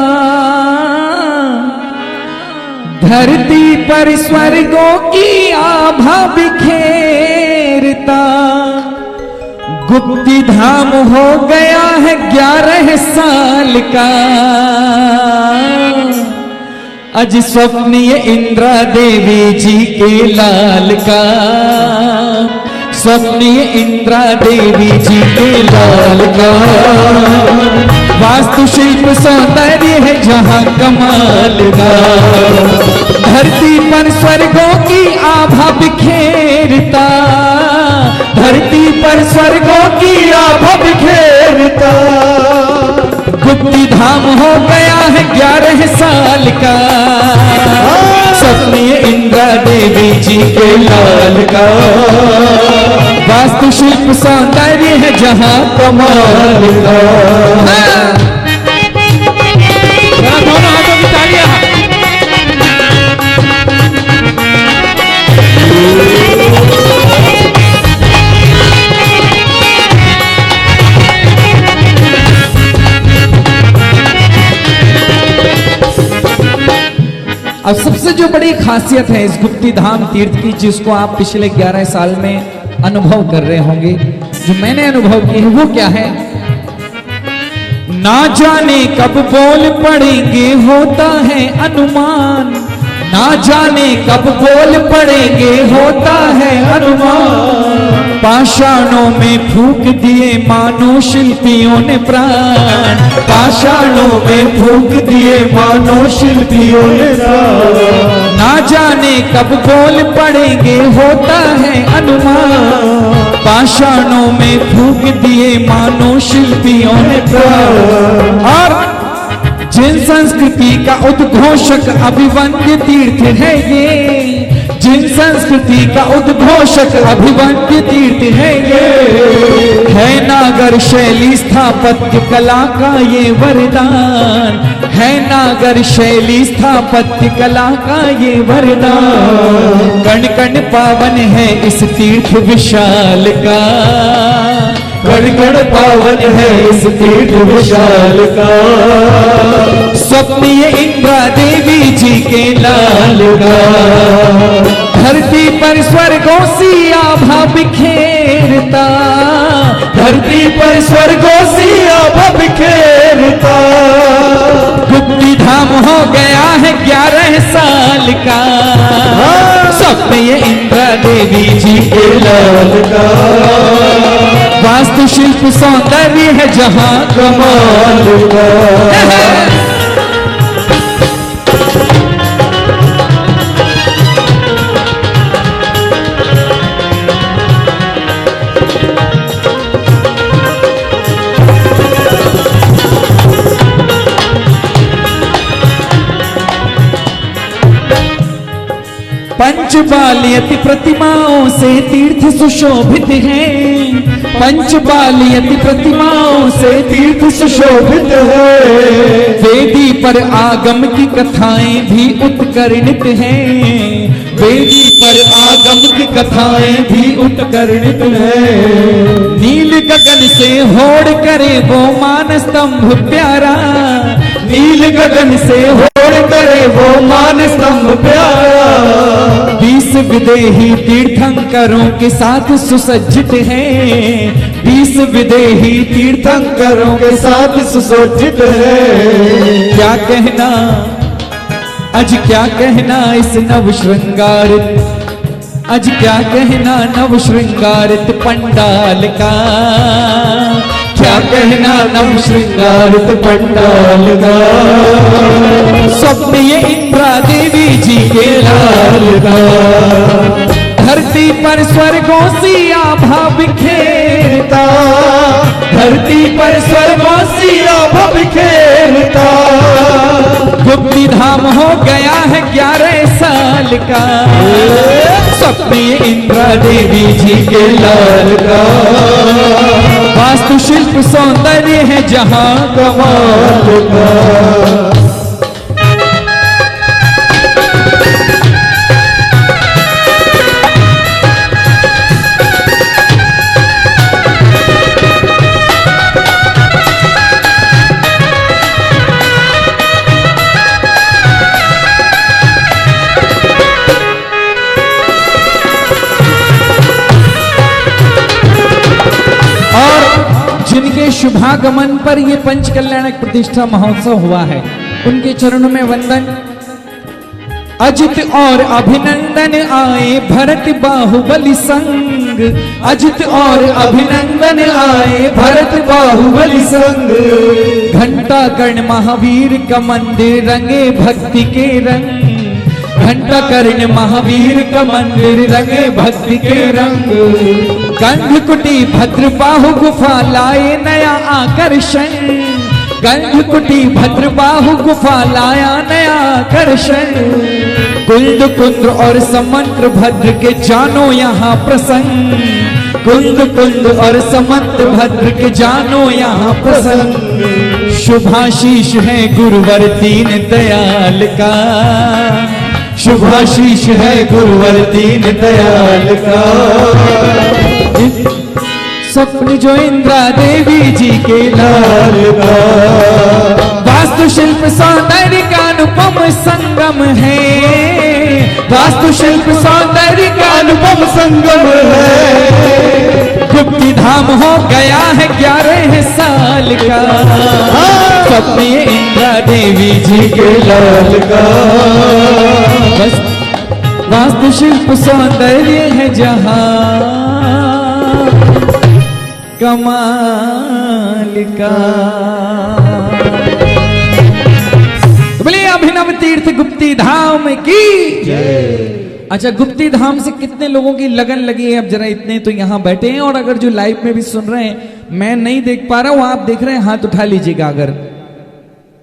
धरती पर स्वर्गों की आभा बिखेरता। गुप्ती धाम हो गया है 11 साल का, अज स्वप्न ये इंद्रा देवी जी के लाल का। स्वप्न ये इंदिरा देवी जी के लाल का, वास्तुशिल्प सौंदर्य है जहां कमाल का, धरती पर स्वर्गों की आभा बिखेरता, धरती पर स्वर्गों की आभा बिखेरता, गुप्ती धाम हो गया है 11 साल का, स्वप्न ये इंदिरा देवी जी के लाल का, वास्तुशिल्प सौंदर्य है जहां कमाल का। दोनों हाथों की तालियां। अब सबसे जो बड़ी खासियत है इस गुप्ती धाम तीर्थ की, जिसको आप पिछले 11 साल में अनुभव कर रहे होंगे, जो मैंने अनुभव की है, वो क्या है? ना जाने कब बोल पड़ेंगे होता है अनुमान, ना जाने कब बोल पड़ेंगे होता है अनुमान, पाषाणों में फूंक दिए मानो शिल्पियों ने प्राण, पाषाणों में फूंक दिए मानो शिल्पियों ने प्राण, ना जाने कब बोल पड़ेंगे होता है अनुमान, पाषाणों में फूंक दिए मानो शिल्पियों ने प्राण। और जिन संस्कृति का उद्घोषक अभिवंद्य तीर्थ है ये, जिन संस्कृति का उद्घोषक अभिवंद्य तीर्थ है ये, है नागर शैली स्थापत्य कला का ये वरदान, है नागर शैली स्थापत्य कला का ये वरदान, कण कण पावन है इस तीर्थ विशाल का, कण कण पावन है इस तीर्थ विशाल का, स्वप्न ये इंदिरा देवी जी के लाल का, धरती पर स्वर्गों सी आभा बिखेरता, धरती पर स्वर्गों सी आभा बिखेरता, गुप्ती धाम हो गया है 11 साल का, स्वप्न ये इंदिरा देवी जी के लाल का, वास्तुशिल्प सौंदर्य है जहां कमाल का। पंचबालियति प्रतिमाओं से तीर्थ सुशोभित है, पंचबालियति प्रतिमाओं से तीर्थ सुशोभित है, वेदी पर आगम की कथाएं भी उत्कर्णित हैं, वेदी पर आगम की कथाएं भी उत्कर्णित हैं, नील गगन से होड़ करे वो मान स्तंभ प्यारा, नील गगन से होड़ करे वो मान स्तंभ प्यारा, 20 विदेही तीर्थंकरों के साथ सुसज्जित हैं, 20 विदेही तीर्थंकरों के साथ सुसज्जित है, क्या कहना आज क्या कहना इस नव श्रृंगारित, आज क्या कहना नव श्रृंगारित पंडाल का, क्या कहना नव श्रृंगारित पंडाल का, स्वप्न ये इंदिरा देवी जी के लाल का, धरती पर स्वर्गों सी आभा बिखेरता, धरती पर स्वर्गों सी आभा बिखेरता, गुप्ती धाम हो गया है 11 साल का, स्वप्न ये इंदिरा देवी जी के लाल का, वास्तुशिल्प सौंदर्य है जहां कमाल का। जिनके शुभागमन पर ये पंच कल्याणक प्रतिष्ठा महोत्सव हुआ है, उनके चरणों में वंदन। अजित और अभिनंदन आए भरत बाहुबली संग, संग, अजित और अभिनंदन आए भरत बाहुबली संग। घंटा कर्ण महावीर का मंदिर रंगे भक्ति के रंग, घंटा कर्ण महावीर का मंदिर रंगे भक्ति के रंग। गंध कुटी भद्र बाहु गुफा लाए नया आकर्षण, गंध कुटी भद्र बाहु गुफा लाया नया आकर्षण। कुंद कुंद और समंत्र भद्र के जानो यहाँ प्रसंग, कुंद कुंद और समंत्र भद्र के जानो यहाँ प्रसंग। शुभाशीष है गुरुवर दीन दयाल का, शुभाशीष है गुरुवर दीन दयाल का। स्वप्न जो इंद्रा देवी जी के लाल का, वास्तुशिल्प सौंदर्य का अनुपम संगम है, वास्तुशिल्प सौंदर्य का अनुपम संगम है। गुप्ती धाम हो गया है 11 साल का, स्वप्न इंद्रा देवी जी के लाल का। वास्तुशिल्प सौंदर्य है जहां कमाल का। बोले अभिनव तीर्थ गुप्ती धाम की जय। अच्छा, गुप्ती धाम से कितने लोगों की लगन लगी है? अब जरा इतने तो यहाँ बैठे हैं, और अगर जो लाइव में भी सुन रहे हैं, मैं नहीं देख पा रहा हूं, आप देख रहे हैं, हाथ उठा लीजिएगा। अगर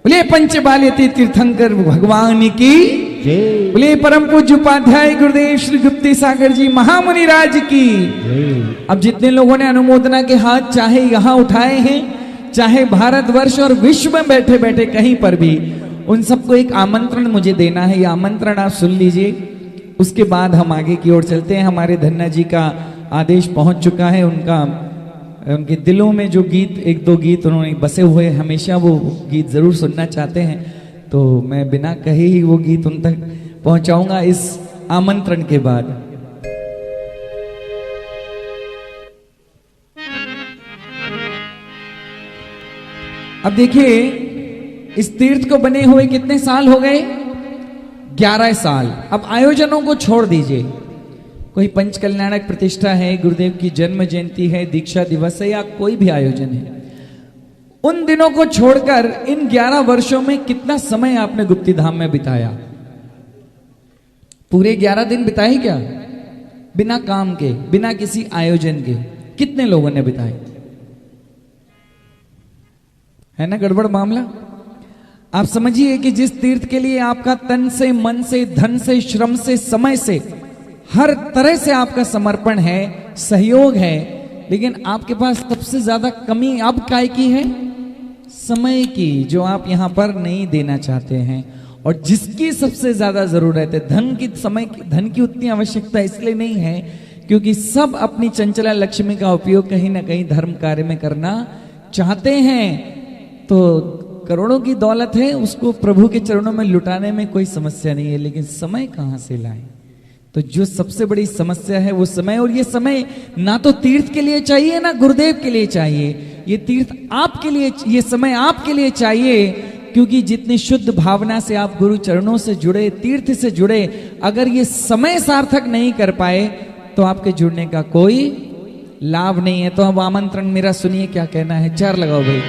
बोले पंचबाल्यती तीर्थंकर भगवान की, बोले परम पूज्य उपाध्याय गुरुदेव श्री गुप्ती सागर जी महामुनि राज की। अब जितने लोगों ने अनुमोदना के हाथ चाहे यहाँ उठाए हैं, चाहे भारतवर्ष और विश्व में बैठे बैठे कहीं पर भी, उन सबको एक आमंत्रण मुझे देना है। ये आमंत्रण आप सुन लीजिए, उसके बाद हम आगे की ओर चलते हैं। हमारे धन्ना जी का आदेश पहुंच चुका है, उनके दिलों में जो गीत, एक दो गीत उन्होंने बसे हुए, हमेशा वो गीत जरूर सुनना चाहते हैं, तो मैं बिना कहे ही वो गीत उन तक पहुंचाऊंगा इस आमंत्रण के बाद। अब देखिए, इस तीर्थ को बने हुए कितने साल हो गए? 11 साल। अब आयोजनों को छोड़ दीजिए, कोई पंच कल्याणक प्रतिष्ठा है, गुरुदेव की जन्म जयंती है, दीक्षा दिवस है, या कोई भी आयोजन है, उन दिनों को छोड़कर इन 11 वर्षों में कितना समय आपने गुप्ती धाम में बिताया? पूरे 11 दिन बिताए क्या? बिना काम के, बिना किसी आयोजन के कितने लोगों ने बिताए? है ना गड़बड़ मामला? आप समझिए कि जिस तीर्थ के लिए आपका तन से, मन से, धन से, श्रम से, समय से, हर तरह से आपका समर्पण है, सहयोग है, लेकिन आपके पास सबसे ज्यादा कमी अब काय की है? समय की, जो आप यहां पर नहीं देना चाहते हैं। और जिसकी सबसे ज्यादा जरूरत है, धन की, समय की, धन की उतनी आवश्यकता इसलिए नहीं है क्योंकि सब अपनी चंचला लक्ष्मी का उपयोग कहीं ना कहीं धर्म कार्य में करना चाहते हैं। तो करोड़ों की दौलत है, उसको प्रभु के चरणों में लुटाने में कोई समस्या नहीं है, लेकिन समय कहां से लाएं? तो जो सबसे बड़ी समस्या है वो समय, और ये समय ना तो तीर्थ के लिए चाहिए ना गुरुदेव के लिए चाहिए, ये तीर्थ आपके लिए, ये समय आपके लिए चाहिए। क्योंकि जितनी शुद्ध भावना से आप गुरु चरणों से जुड़े, तीर्थ से जुड़े, अगर ये समय सार्थक नहीं कर पाए तो आपके जुड़ने का कोई लाभ नहीं है। तो अब आमंत्रण मेरा सुनिए, क्या कहना है? 4 लगाओ भाई।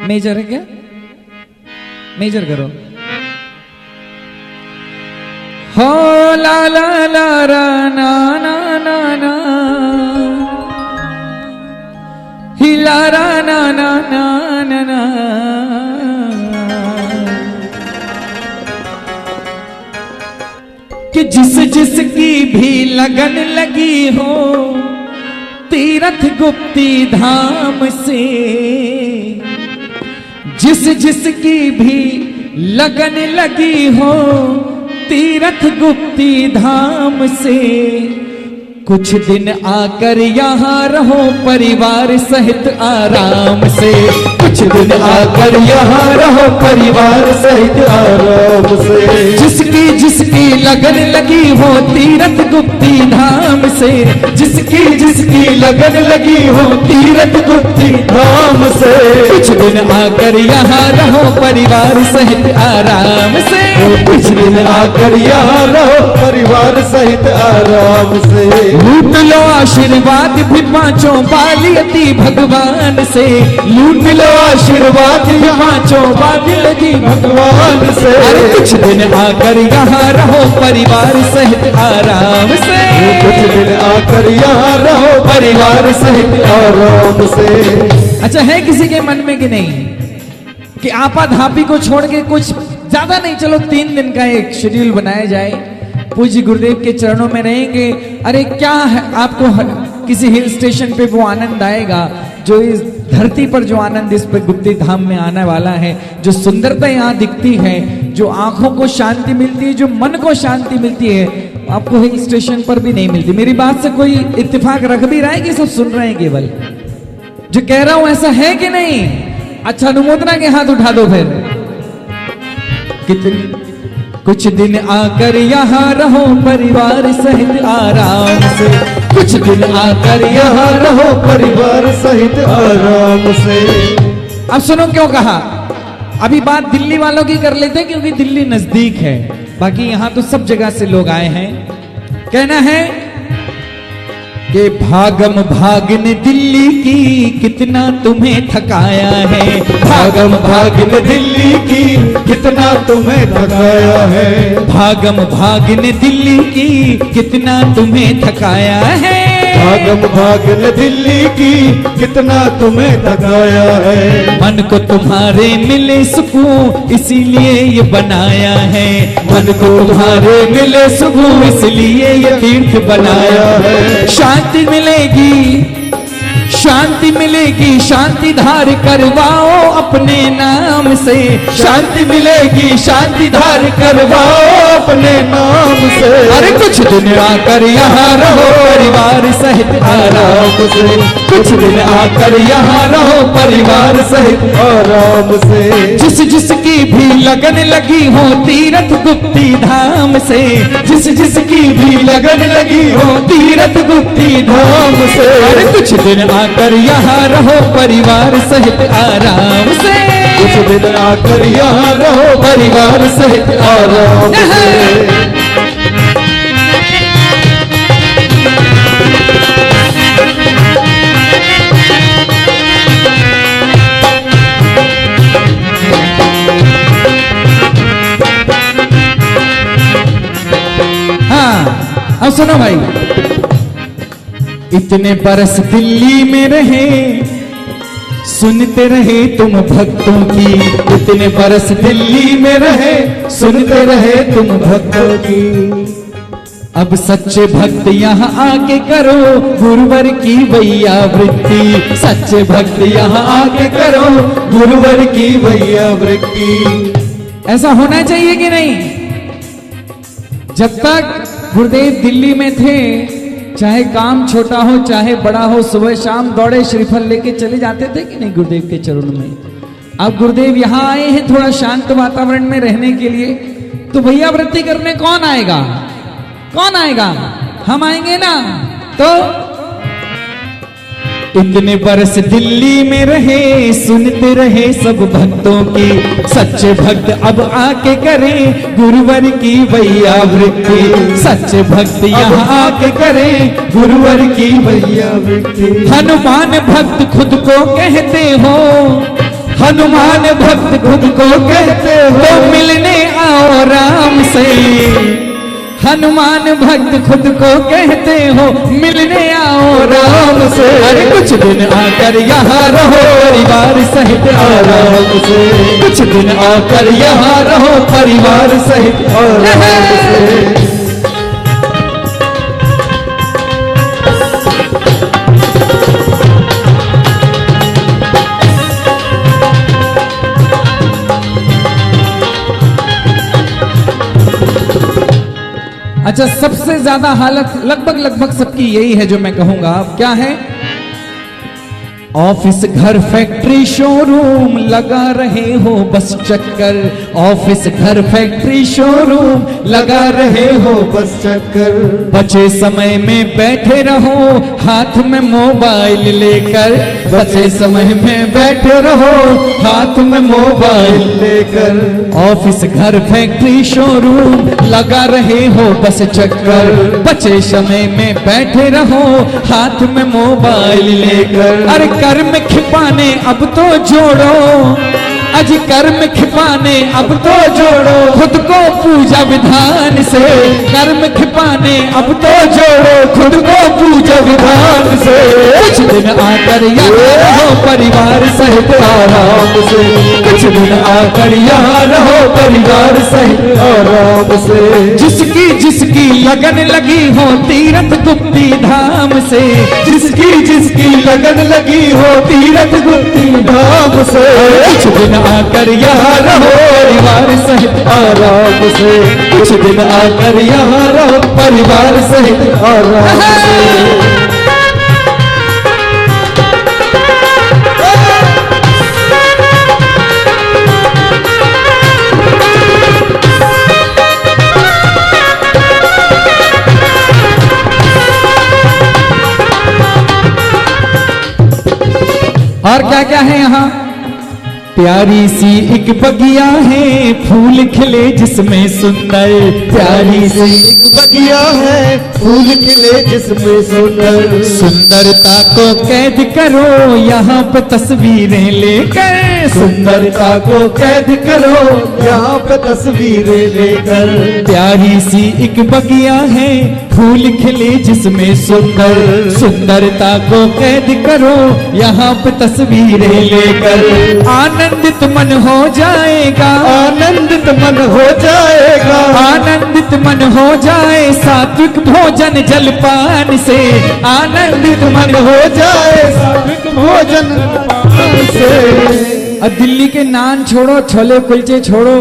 मेजर है क्या? मेजर करो। हो ला ला ला रा ना ना ना ना, हिला रा ना ना ना ना ना। कि जिस जिसकी भी लगन लगी हो तीर्थ गुप्ती धाम से, जिस जिसकी भी लगन लगी हो तीर्थ गुप्ती धाम से, कुछ दिन आकर यहाँ रहो परिवार सहित आराम से, कुछ दिन आकर यहाँ रहो परिवार सहित आराम से। जिसकी जिसकी लगन लगी हो तीर्थ गुप्ती धाम से, जिसकी जिसकी लगन लगी हो तीर्थ गुप्ती धाम से, कुछ दिन आकर यहाँ रहो परिवार सहित आराम से। कुछ दिन आकर यहाँ रहो परिवार सहित आराम से। लूट लो आशीर्वाद भी पांचों बालियती भगवान से, लूट लो आशीर्वाद भी पांचों बालियती भगवान से। अरे कुछ दिन आकर यहाँ रहो परिवार सहित आराम से, कुछ दिन आकर यहाँ रहो परिवार सहित आराम से। अच्छा, है किसी के मन में कि नहीं कि आपाधापी को छोड़ के कुछ ज्यादा नहीं, चलो 3 दिन का एक शेड्यूल बनाया जाए, पूज्य गुरुदेव के चरणों में रहेंगे। अरे क्या है आपको किसी हिल स्टेशन पे वो आनंद आएगा जो इस धरती पर जो आनंद इस पे गुप्ती धाम में आने वाला है, जो सुंदरता यहाँ दिखती है, जो आंखों को शांति मिलती है, जो मन को शांति मिलती है, आपको हिल स्टेशन पर भी नहीं मिलती। मेरी बात से कोई इत्तेफाक रख भी रहा है कि सब सुन रहे हैं केवल जो कह रहा हूं, ऐसा है कि नहीं? अच्छा, अनुमोदना के हाथ उठा दो फिर। कुछ दिन आकर यहाँ रहो परिवार सहित आराम से, कुछ दिन आकर यहाँ रहो परिवार सहित आराम से। अब सुनो क्यों कहा, अभी बात दिल्ली वालों की कर लेते हैं क्योंकि दिल्ली नजदीक है, बाकी यहाँ तो सब जगह से लोग आए हैं। कहना है कि भागम भागन दिल्ली की कितना तुम्हें थकाया है, भागम भागन दिल्ली की कितना तुम्हें थकाया है, भागम भागन दिल्ली की कितना तुम्हें थकाया है, भागम भागन दिल्ली की कितना तुम्हें थकाया है। मन को तुम्हारे मिले सुकून इसीलिए ये बनाया है, मन को तुम्हारे मिले सुकून इसलिए ये तीर्थ बनाया है। शांति मिलेगी, शांति मिलेगी, शांति धार करवाओ अपने नाम से, शांति मिलेगी, शांति धार करवाओ अपने नाम से। अरे कुछ दिन आकर यहाँ रहो परिवार सहित आराम से, कुछ दिन आकर यहाँ रहो परिवार सहित आराम से। जिस जिसकी भी लगन लगी हो तीरथ गुप्ती धाम से, जिस जिसकी भी लगन लगी हो तीरथ गुप्ती धाम से। अरे कुछ दिन आकर यहाँ रहो परिवार सहित आराम से, कुछ दिन आकर यहाँ रहो परिवार सहित आराम से। हाँ, अब सुनो भाई, इतने बरस दिल्ली में रहे सुनते रहे तुम भक्तों की, इतने बरस दिल्ली में रहे सुनते रहे तुम भक्तों की। अब सच्चे भक्त यहाँ आके करो गुरुवर की वैया वृत्ति, सच्चे भक्त यहाँ आके करो गुरुवर की वैया वृत्ति। ऐसा होना चाहिए कि नहीं? जब तक गुरुदेव दिल्ली में थे, चाहे काम छोटा हो चाहे बड़ा हो, सुबह शाम दौड़े श्रीफल लेके चले जाते थे कि नहीं गुरुदेव के चरणों में। अब गुरुदेव यहाँ आए हैं थोड़ा शांत वातावरण में रहने के लिए, तो भैया वृत्ति करने कौन आएगा? कौन आएगा? हम आएंगे ना। तो इतने बरस दिल्ली में रहे सुनते रहे सब भक्तों की, सच्चे भक्त अब आके करें गुरुवर की वैया वृत्ति, सच्चे भक्त यहाँ आके करें गुरुवर की वैया वृत्ति। हनुमान भक्त खुद को कहते हो, हनुमान भक्त खुद को कहते हो, तो मिलने आओ राम से। हनुमान भक्त खुद को कहते हो मिलने आओ राम से। अरे कुछ दिन आकर यहाँ रहो परिवार सहित आराम से, कुछ दिन आकर यहाँ रहो परिवार सहित आराम से। अच्छा, सबसे ज्यादा हालत लगभग सबकी यही है जो मैं कहूंगा। अब क्या है ऑफिस घर फैक्ट्री शोरूम लगा रहे हो बस चक्कर, ऑफिस घर फैक्ट्री शोरूम लगा रहे हो बस चक्कर। बचे समय में बैठे रहो हाथ में मोबाइल लेकर, बचे समय में बैठे रहो हाथ में मोबाइल लेकर। ऑफिस घर फैक्ट्री शोरूम लगा रहे हो बस चक्कर, बचे समय में बैठे रहो हाथ में मोबाइल लेकर। अरे कर्म खिपाने अब तो जोड़ो, अज कर्म खिपाने अब तो जोड़ो खुद को पूजा विधान से, कर्म खिपाने अब तो जोड़ो खुद को पूजा विधान से। कुछ दिन आकर यहाँ रहो परिवार सहित आराम से, कुछ दिन आकर यहाँ रहो परिवार सहित आराम से। जिसकी जिसकी लगन लगी हो तीरथ गुप्ती धाम से, जिसकी जिसकी लगन लगी हो तीरथ गुप्ती धाम से। कुछ दिन आकर यहाँ रहो परिवार सहित आराम से, कुछ दिन आकर यहाँ रहो परिवार सहित आराम से। और क्या क्या है यहाँ? प्यारी सी एक बगिया है फूल खिले जिसमें सुंदर, प्यारी सी एक बगिया है फूल खिले जिसमें सुंदर। सुंदरता को कैद करो यहाँ पे तस्वीरें लेकर, सुंदरता को कैद करो यहाँ पे तस्वीरें लेकर। प्यारी सी एक बगिया है फूल खिले जिसमें सुंदर, सुंदरता को कैद करो यहाँ पे तस्वीरें लेकर। आनंदित मन हो जाएगा, आनंदित मन हो जाएगा, आनंदित मन हो जाए सात्विक भोजन जलपान से, आनंदित मन हो जाए सात्विक भोजन से। और दिल्ली के नान छोड़ो छोले कुलचे छोड़ो,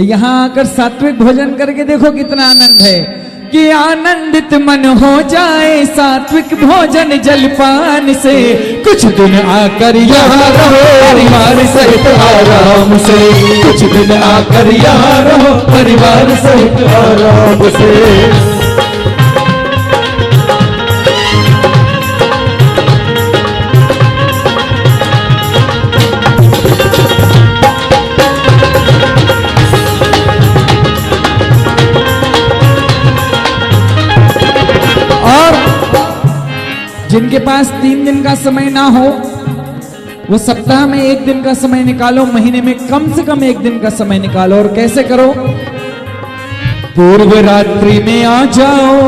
यहाँ आकर सात्विक भोजन करके देखो कितना आनंद है। कि आनंदित मन हो जाए सात्विक भोजन जलपान से, कुछ दिन आकर यहाँ रहो परिवार सहित आराम से, कुछ दिन आकर यहाँ रहो परिवार सहित आराम से। जिनके पास 3 दिन का समय ना हो वो सप्ताह में 1 दिन का समय निकालो, महीने में कम से कम 1 दिन का समय निकालो। और कैसे करो? पूर्व रात्रि में आ जाओ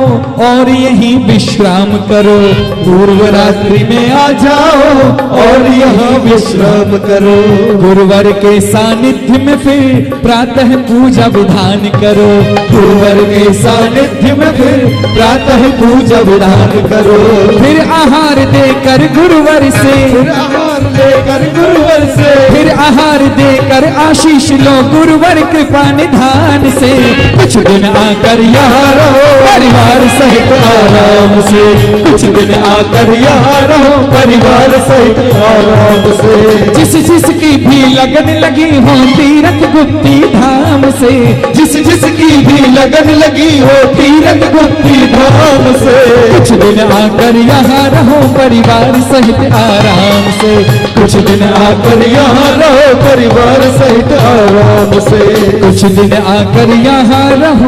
और यहीं विश्राम करो, पूर्व रात्रि में आ जाओ और यहाँ विश्राम करो। गुरुवर के सानिध्य में फिर प्रातः पूजा विधान करो, गुरुवर के सानिध्य में फिर प्रातः पूजा विधान करो। फिर आहार देकर गुरुवर से, फिर आहार देकर गुरुवर से, फिर आहार देकर आशीष लो गुरुवर कृपा निधान से। कुछ दिन आकर यहाँ रहो परिवार सहित आराम से, कुछ दिन आकर यहाँ रहो परिवार सहित आराम से। जिस जिसकी भी लगन लगी हो तीरथ गुप्ती धाम से, जिस जिसकी भी लगन लगी हो तीरथ गुप्ती धाम से। कुछ दिन आकर यहाँ रहो परिवार सहित आराम से, कुछ दिन आकर यहाँ रहो परिवार सहित आराम से। कुछ दिन आकर यहाँ रहो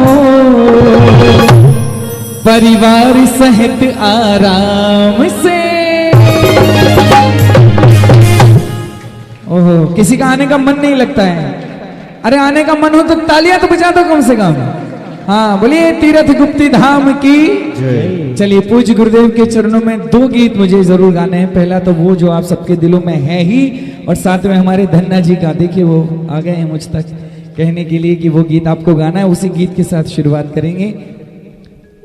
परिवार सहित आराम से। ओहो, किसी का आने का मन नहीं लगता है? अरे आने का मन हो तो तालियां तो बजा दो कम से कम। हाँ बोलिए तीरथ गुप्ती धाम की जय। चलिए पूज्य गुरुदेव के चरणों में 2 गीत मुझे जरूर गाने हैं। पहला तो वो जो आप सबके दिलों में है ही, और साथ में हमारे धन्ना जी का, देखिए वो आ गए हैं मुझ तक कहने के लिए कि वो गीत आपको गाना है। उसी गीत के साथ शुरुआत करेंगे।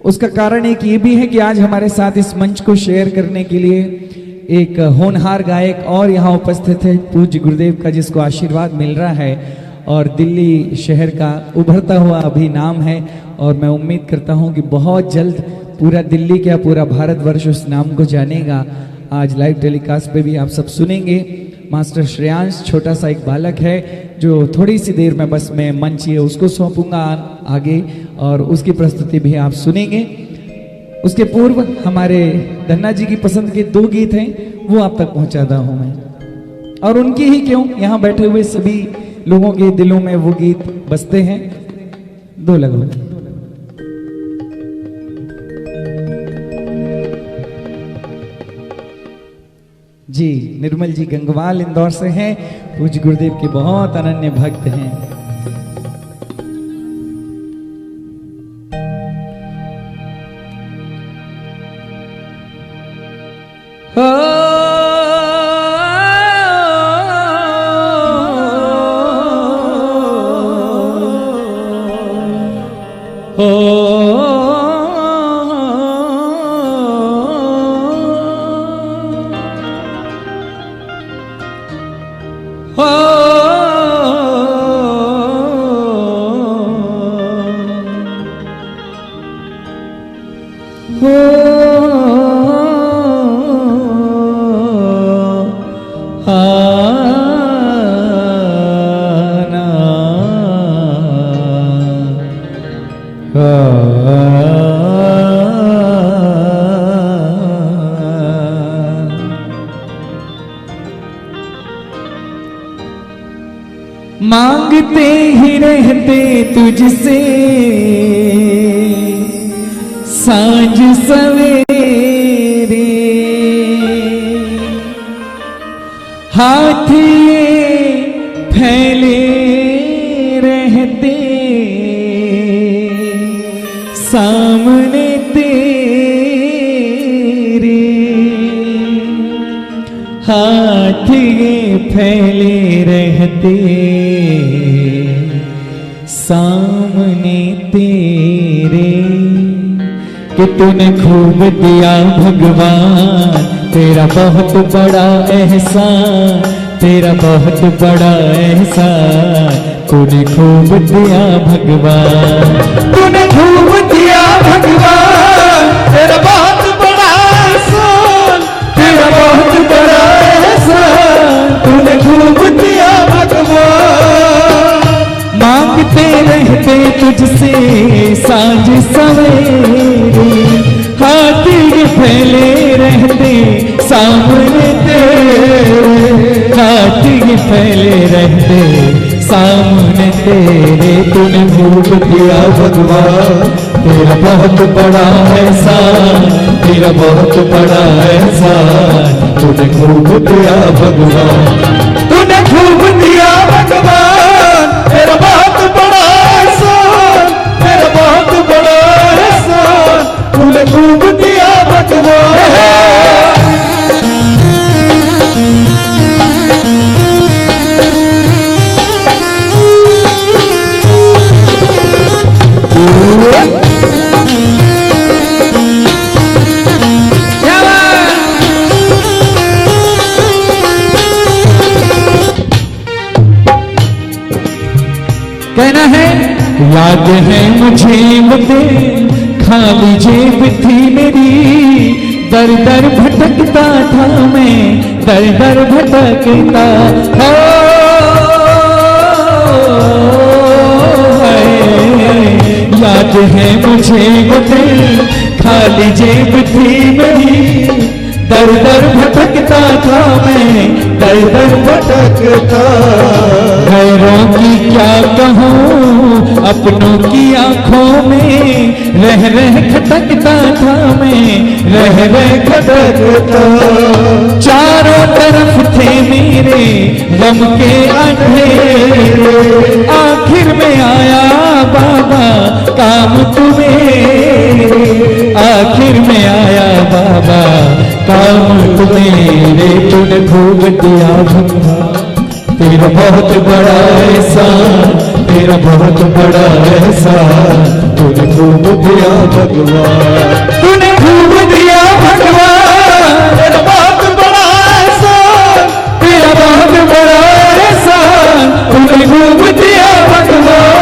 उसका कारण एक ये भी है कि आज हमारे साथ इस मंच को शेयर करने के लिए एक होनहार गायक और यहाँ उपस्थित है, पूज्य गुरुदेव का जिसको आशीर्वाद मिल रहा है और दिल्ली शहर का उभरता हुआ अभी नाम है। और मैं उम्मीद करता हूँ कि बहुत जल्द पूरा दिल्ली क्या पूरा भारतवर्ष उस नाम को जानेगा। आज लाइव टेलीकास्ट पे भी आप सब सुनेंगे। मास्टर श्रेयांश छोटा सा एक बालक है जो थोड़ी सी देर में बस मैं मंच ये उसको सौंपूंगा आगे, और उसकी प्रस्तुति भी आप सुनेंगे। उसके पूर्व हमारे धन्ना जी की पसंद के 2 गीत हैं, वो आप तक पहुंचाता हूं मैं, और उनकी ही क्यों, यहाँ बैठे हुए सभी लोगों के दिलों में वो गीत बजते हैं। 2 लगो। जी निर्मल जी गंगवाल इंदौर से हैं, पूज्य गुरुदेव के बहुत अनन्य भक्त हैं। मांगते ही रहते तुझसे सांझ सवेरे, हाथ ये फैले रहते सामने तेरे, हाथ ये फैले रहते सामने तेरे, कि तूने खूब दिया भगवान, तेरा बहुत बड़ा एहसान, तेरा बहुत बड़ा एहसान, तूने खूब दिया भगवान, तूने खूब दिया भगवान, तेरा बहुत बड़ा एहसान, तेरा बहुत बड़ा एहसान, तूने खूब दिया भगवान। मांगते रहते तुझसे सांझ सवेरे, हाथ ये फैले रहते सामने तेरे, हाथ ये फैले रहते सामने तेरे, तूने खूब दिया भगवान, तेरा बहुत बड़ा एहसान, तेरा बहुत बड़ा एहसान, तूने खूब दिया भगवान, तूने खूब दिया भगवान, तेरा बहुत बड़ा एहसान, तेरा बहुत बड़ा एहसान, तूने खूब दिया भगवान। कहना है, याद है मुझे वो दिन खाली जेब थी मेरी, दर दर भटकता था मैं, दर दर भटकता, याद है मुझे वो दिन खाली जेब थी मेरी, दर दर भटकता था मैं, दर दर भटकता, गैरों की क्या कहूँ अपनों की आंखों में, रह रह खटकता था मैं, रह रह खटकता, चारों तरफ थे मेरे गम के अंधेरे, आखिर में आया बाबा काम तुम्हें, आखिर में आया बाबा काम तुम्हें, तूने खूब दिया भगवान, तेरा बहुत बड़ा एहसान, तेरा बहुत बड़ा एहसान, तूने खूब दिया भगवान, तूने खूब दिया भगवान, तेरा बहुत बड़ा एहसान, तेरा बहुत बड़ा एहसान, तूने खूब दिया भगवान।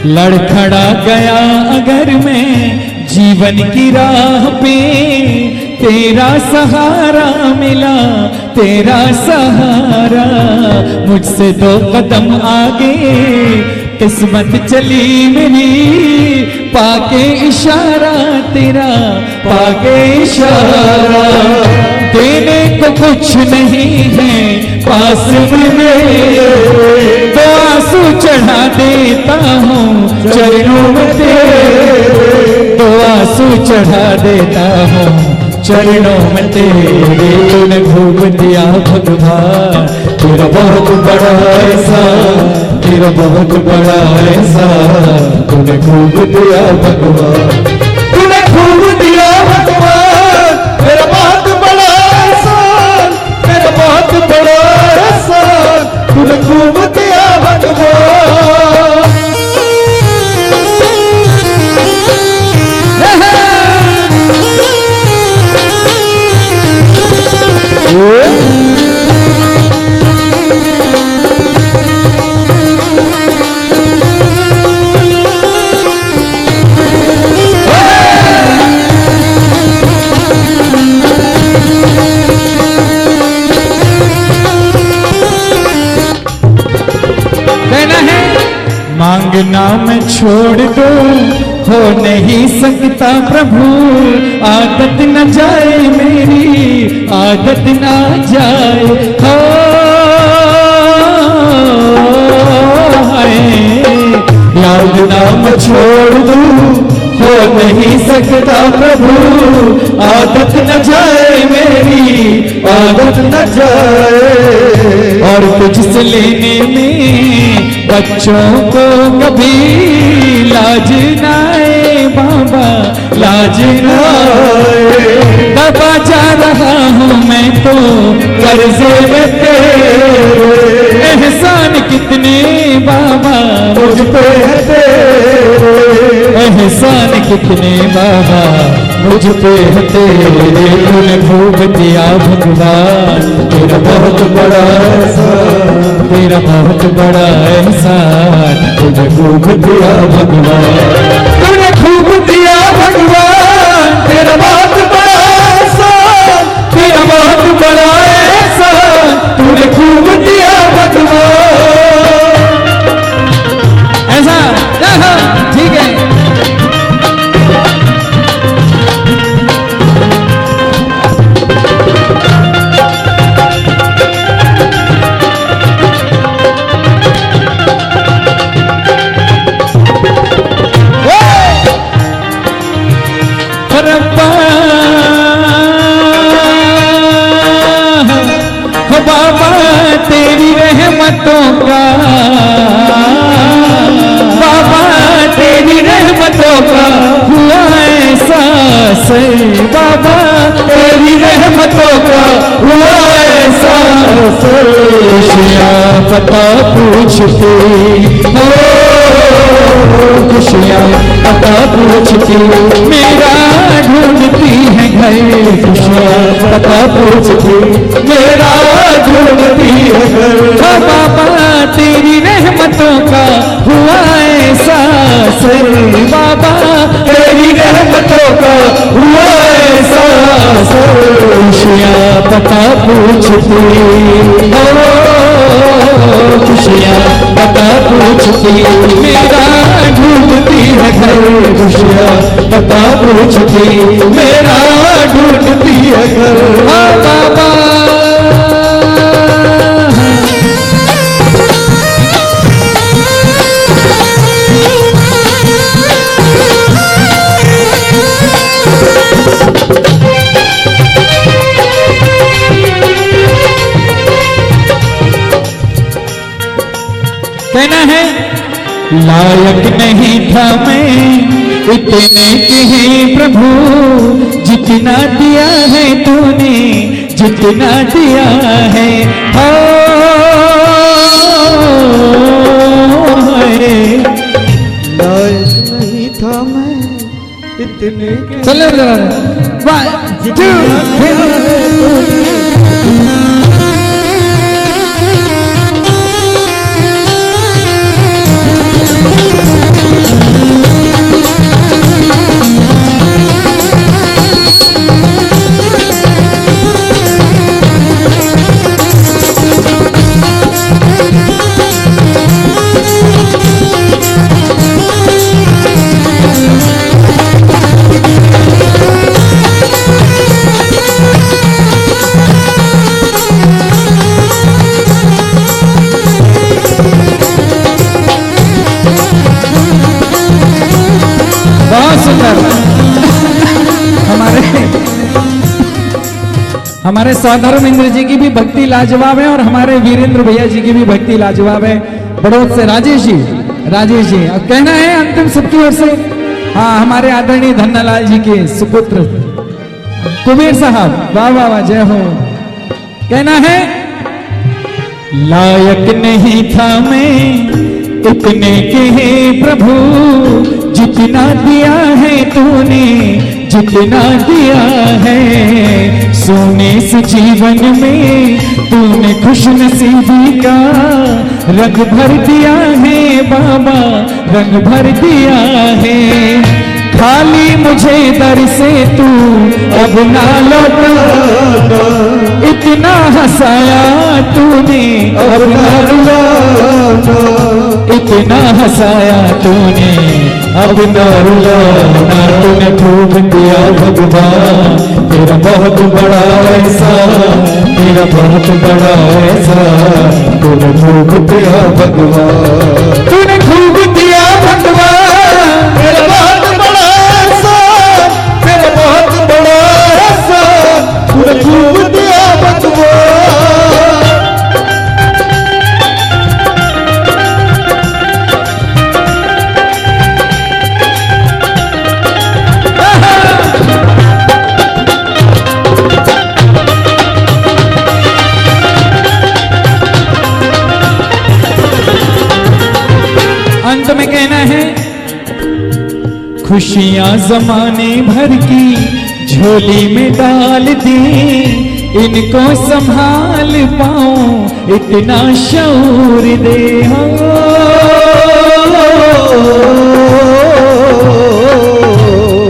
लड़खड़ा गया अगर मैं जीवन की राह पे, तेरा सहारा मिला, तेरा सहारा। मुझसे 2 कदम आगे किस्मत चली मेरी, पाके इशारा तेरा, पाके इशारा। देने को कुछ नहीं है पास में, 2 आंसू चढ़ा देता हूँ चरणों में तेरे, 2 आंसू चढ़ा देता हूँ चरणों में तेरे। तूने खूब दिया भगवान, तेरा बहुत बड़ा एहसान, तेरा बहुत बड़ा एहसान। तूने खूब दिया भगवान, तूने खूब दिया भगवान, तेरा बहुत बड़ा एहसान, तेरा बहुत बड़ा एहसान। तूने खूब दिया भगवान। मांगना मैं छोड़ दूं, हो नहीं सकता प्रभु। आदत न जाए मेरी, आदत न जाए। हो मांगना मैं छोड़ दूं, हो नहीं सकता प्रभु। आदत न जाए मेरी, आदत न जाए। और तुझसे लेने में बच्चों को कभी लाज ना आए बाबा, लाज ना आए। दबा जा रहा हूँ मैं तो कर्जे में तेरे, एहसान कितने बाबा मुझ पे है तेरे, एहसान कितने बाबा मुझ पे है तेरे। तूने खूब दिया भगवान, तेरा बहुत बड़ा एहसान, तेरा बहुत बड़ा एहसान। तूने खूब दिया भगवान, तूने खूब दिया भगवान, तेरा बहुत बड़ा एहसान, तेरा बहुत बड़ा एहसान। तूने खूब दिया भगवान। ऐसा ठीक है। बाबा तेरी रहमतों का, बाबा तेरी रहमतों का हुआ एहसास, बाबा तेरी रहमतों का हुआ एहसास। खुशियाँ पता पूछती हो, खुशियाँ पता पूछती मेरा ढूंढती है घर। खुशियाँ पता पूछती मेरा ढूंढती है घर। बाबा तेरी रहमतों का हुआ एहसास, बाबा तेरी रहमतों का हुआ एहसास। खुशियाँ पता पूछती हो, खुशियाँ पता पूछती मेरा ढूंढती है घर। खुशियाँ पता पूछती मेरा ढूंढती है घर। बाबा कहना है लायक नहीं था मैं इतने के हैं प्रभु, जितना दिया है तूने, जितना दिया है। लायक नहीं था मैं इतने के, चलो 1 2 3 हमारे सौधर्म इंद्र जी की भी भक्ति लाजवाब है और हमारे वीरेंद्र भैया जी की भी भक्ति लाजवाब है। बड़ौद से राजेश जी अब कहना है अंतिम सबकी ओर से। हाँ, हमारे आदरणीय धन्नालाल जी के सुपुत्र कुबेर साहब, वाह वाह वाह, जय हो। कहना है, लायक नहीं था मैं इतने के हे प्रभु, जितना दिया है तूने, जितना दिया है, सोने से जीवन में तूने खुश नसीबी का रंग भर दिया है बाबा, रंग भर दिया है। खाली मुझे दर से तू अब ना लौटा, इतना हंसाया तूने अब ना रुलाना, इतना हंसाया तूने अब ना रुलाना। तूने खूब दिया भगवान, तेरा बहुत बड़ा ऐसा, तेरा बहुत बड़ा ऐसा, तूने खूब दिया भगवान, तूने खूब दिया भगवान, तेरा बहुत बड़ा ऐसा, तेरा बहुत बड़ा ऐसा, तूने खूब दिया भगवान। अंत में कहना है, खुशियां जमाने भर की झोली में डाल दी, इनको संभाल पाऊं इतना शऊर दे।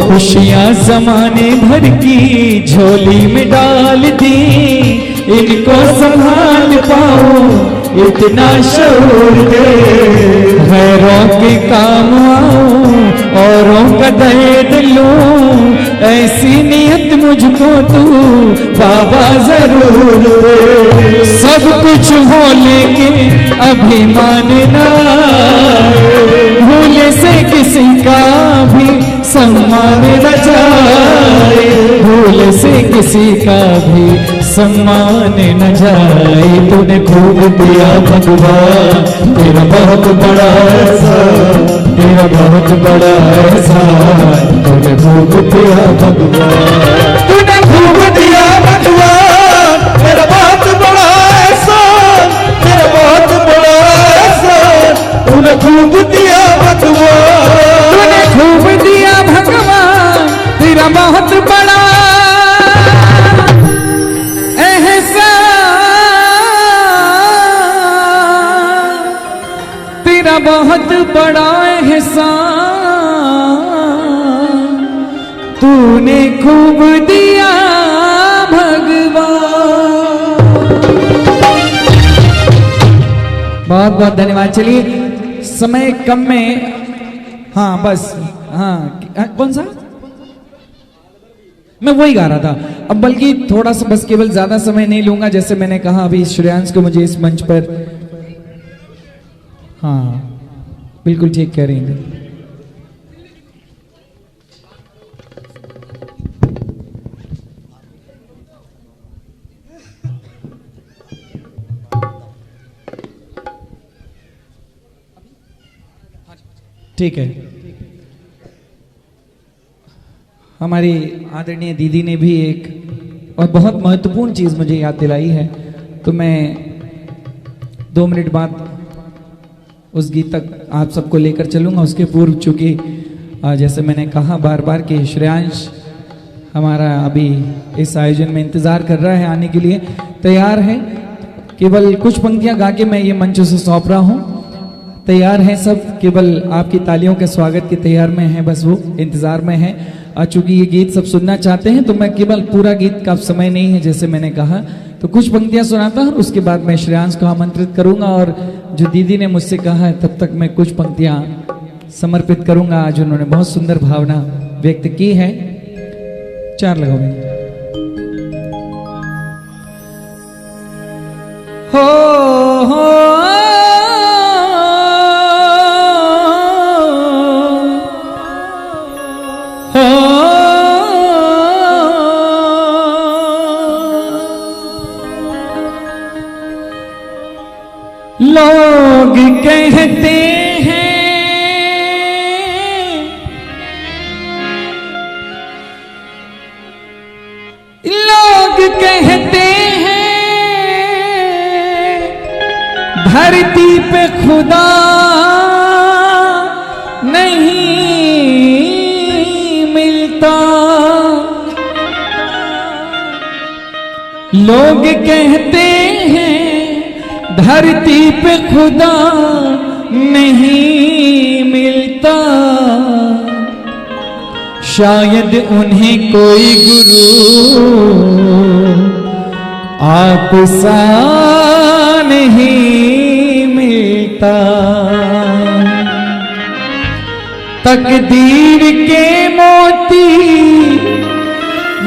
खुशियां जमाने भर की झोली में डाल दी, इनको संभाल पाऊं इतना शऊर दे। गैरों के काम आऊं औरों का दर्द लूं, ऐसी नियत मुझको तू बाबा जरूर दे। सब कुछ हो लेकिन अभिमान ना, भूले से किसी का भी सम्मान न जाए, भूल से किसी का भी सम्मान न जाए। तूने खूब दिया भगवान, तेरा बहुत बड़ा ऐसा, तेरा बहुत बड़ा ऐसा, तूने खूब दिया भगवान, तूने खूब दिया भगवान, तेरा बहुत बड़ा ऐसा, तेरा बहुत बड़ा ऐसा, तूने खूब दिया भगवान, तूने खूब दिया भगवान, तेरा बहुत बड़ा बहुत बड़ा एहसान, तूने खूब दिया भगवान। बहुत बहुत धन्यवाद। चलिए, समय कम में, हाँ बस, हाँ कौन सा, मैं वही गा रहा था। अब बल्कि थोड़ा सा बस, केवल ज्यादा समय नहीं लूंगा। जैसे मैंने कहा, अभी श्रेयांश को मुझे इस मंच पर, हाँ बिल्कुल ठीक कह रही हैं। ठीक है, हमारी आदरणीय दीदी ने भी एक और बहुत महत्वपूर्ण चीज मुझे याद दिलाई है, तो मैं 2 मिनट बाद उस गीत तक आप सबको लेकर चलूंगा। उसके पूर्व चूंकि जैसे मैंने कहा बार बार कि श्रेयांश हमारा अभी इस आयोजन में इंतजार कर रहा है, आने के लिए तैयार है। केवल कुछ पंक्तियां गा के मैं ये मंच से सौंप रहा हूं। तैयार हैं सब, केवल आपकी तालियों के स्वागत के तैयार में हैं, बस वो इंतजार में हैं। चूंकि ये गीत सब सुनना चाहते हैं तो मैं केवल पूरा गीत का समय नहीं है, जैसे मैंने कहा, तो कुछ पंक्तियां सुनाता हूं, उसके बाद मैं श्रेयांश को आमंत्रित करूंगा और जो दीदी ने मुझसे कहा है तब तक मैं कुछ पंक्तियां समर्पित करूंगा। आज उन्होंने बहुत सुंदर भावना व्यक्त की है। 4 लगाओ भाई। हो लोग कहते हैं धरती पे खुदा नहीं मिलता। लोग कहते हैं धरती पे खुदा नहीं मिलता। शायद उन्हें कोई गुरु आप सा नहीं मिलता। तकदीर के मोती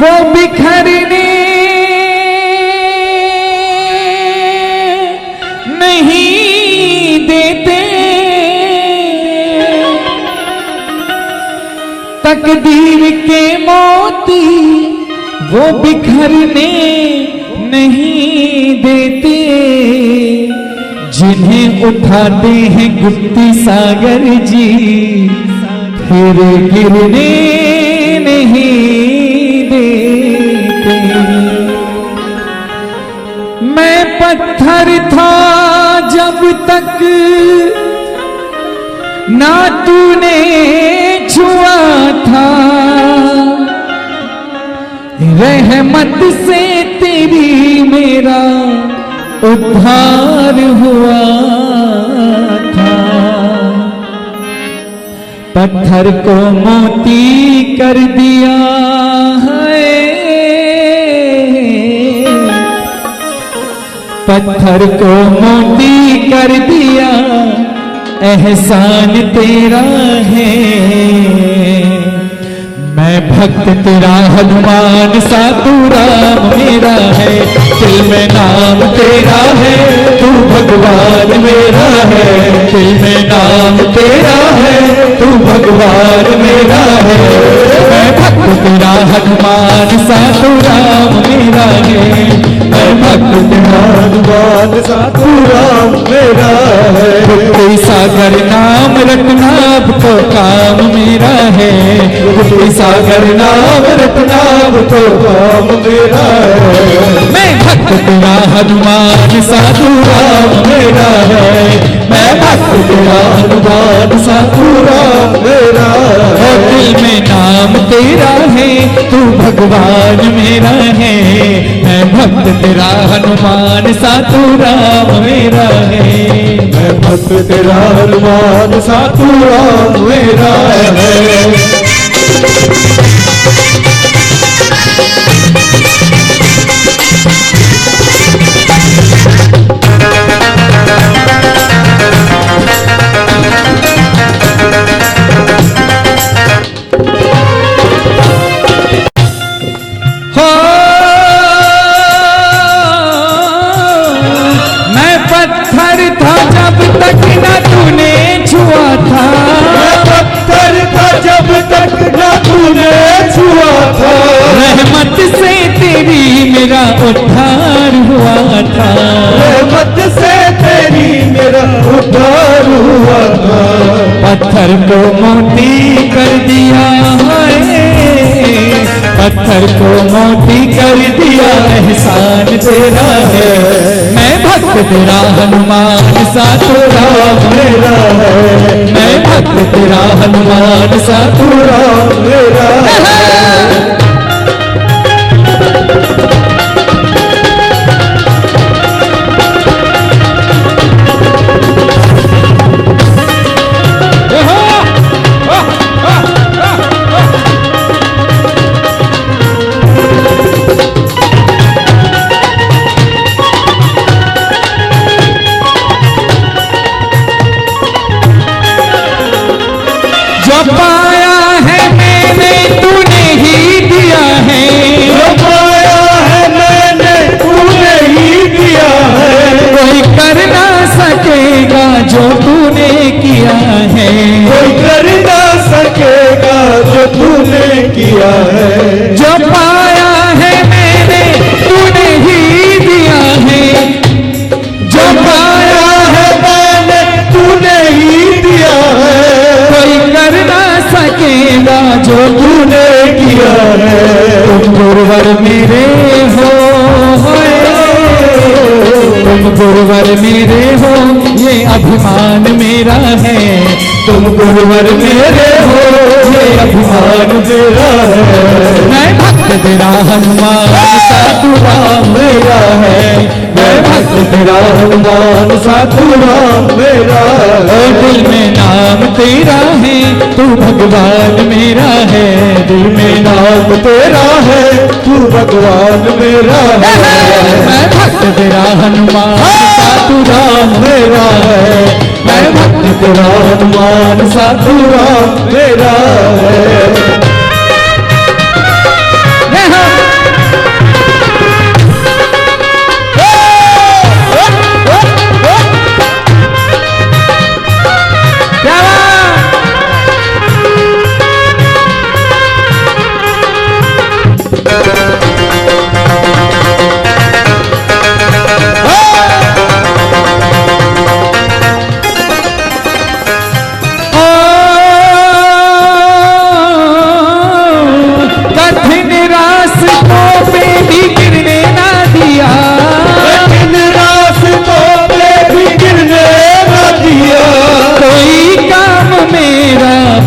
वो बिखरने नहीं देते। तकदीर के मोती वो बिखरने नहीं देते। जिन्हें उठाते हैं गुप्ती सागर जी फिर गिरने नहीं देते। मैं पत्थर था जब तक ना तूने छुआ था। रहमत से तेरी मेरा उद्धार हुआ था। पत्थर को मोती कर दिया है। पत्थर को मोती कर दिया एहसान तेरा है। मैं भक्त तेरा हनुमान सा तू राम मेरा है। दिल में नाम तेरा है तू भगवान मेरा है। दिल में नाम तेरा है तू भगवान मेरा है। मैं भक्त तेरा हनुमान सा तू राम मेरा है। मैं भक्त तेरा हनुमान सा तू राम मेरा है। कोई सागर नाम रटना अब तो काम मेरा है। कोई सागर नाम रटना अब तो काम मेरा है। मैं भक्त तेरा हनुमान सा तू राम मेरा है। मैं भक्त तेरा हनुमान सा तू राम मेरा है। दिल में नाम तेरा है तू भगवान मेरा है। मैं भक्त तेरा हनुमान सा तू राम मेरा है। मैं भक्त तेरा हनुमान सा तू राम मेरा है। रहमत से तेरी मेरा उद्धार हुआ था। रहमत से तेरी मेरा उद्धार हुआ था। पत्थर को मोती कर दिया है। पत्थर को मोती कर दिया एहसान तेरा है। मैं भक्त तेरा हनुमान सा तू राम मेरा है। मैं भक्त तेरा हनुमान सा तू राम मेरा है। जो पाया है मैंने तूने ही दिया है। जो पाया है मैंने तूने ही दिया है। कोई कर ना सकेगा जो तूने किया है। कोई कर ना सकेगा जो तूने किया है। जो पाया है मैंने तूने ही दिया है। जो पाया है तूने किया है। तुम गुरुवर मेरे हो, तुम गुरुवर मेरे हो, ये अभिमान मेरा है। तुम गुरुवर मेरे हो, ये अभिमान मेरा है। मैं भक्त तेरा हनुमान साधु राम मेरा है, मैं भक्त तेरा हनुमान साधु राम मेरा है। दिल में नाम तेरा है, तू भगवान मेरा है। दिल में नाम तेरा है, तू भगवान मेरा है। मैं भक्त तेरा हनुमान साधु राम मेरा है, मैं भक्त तेरा हनुमान साधु राम मेरा है।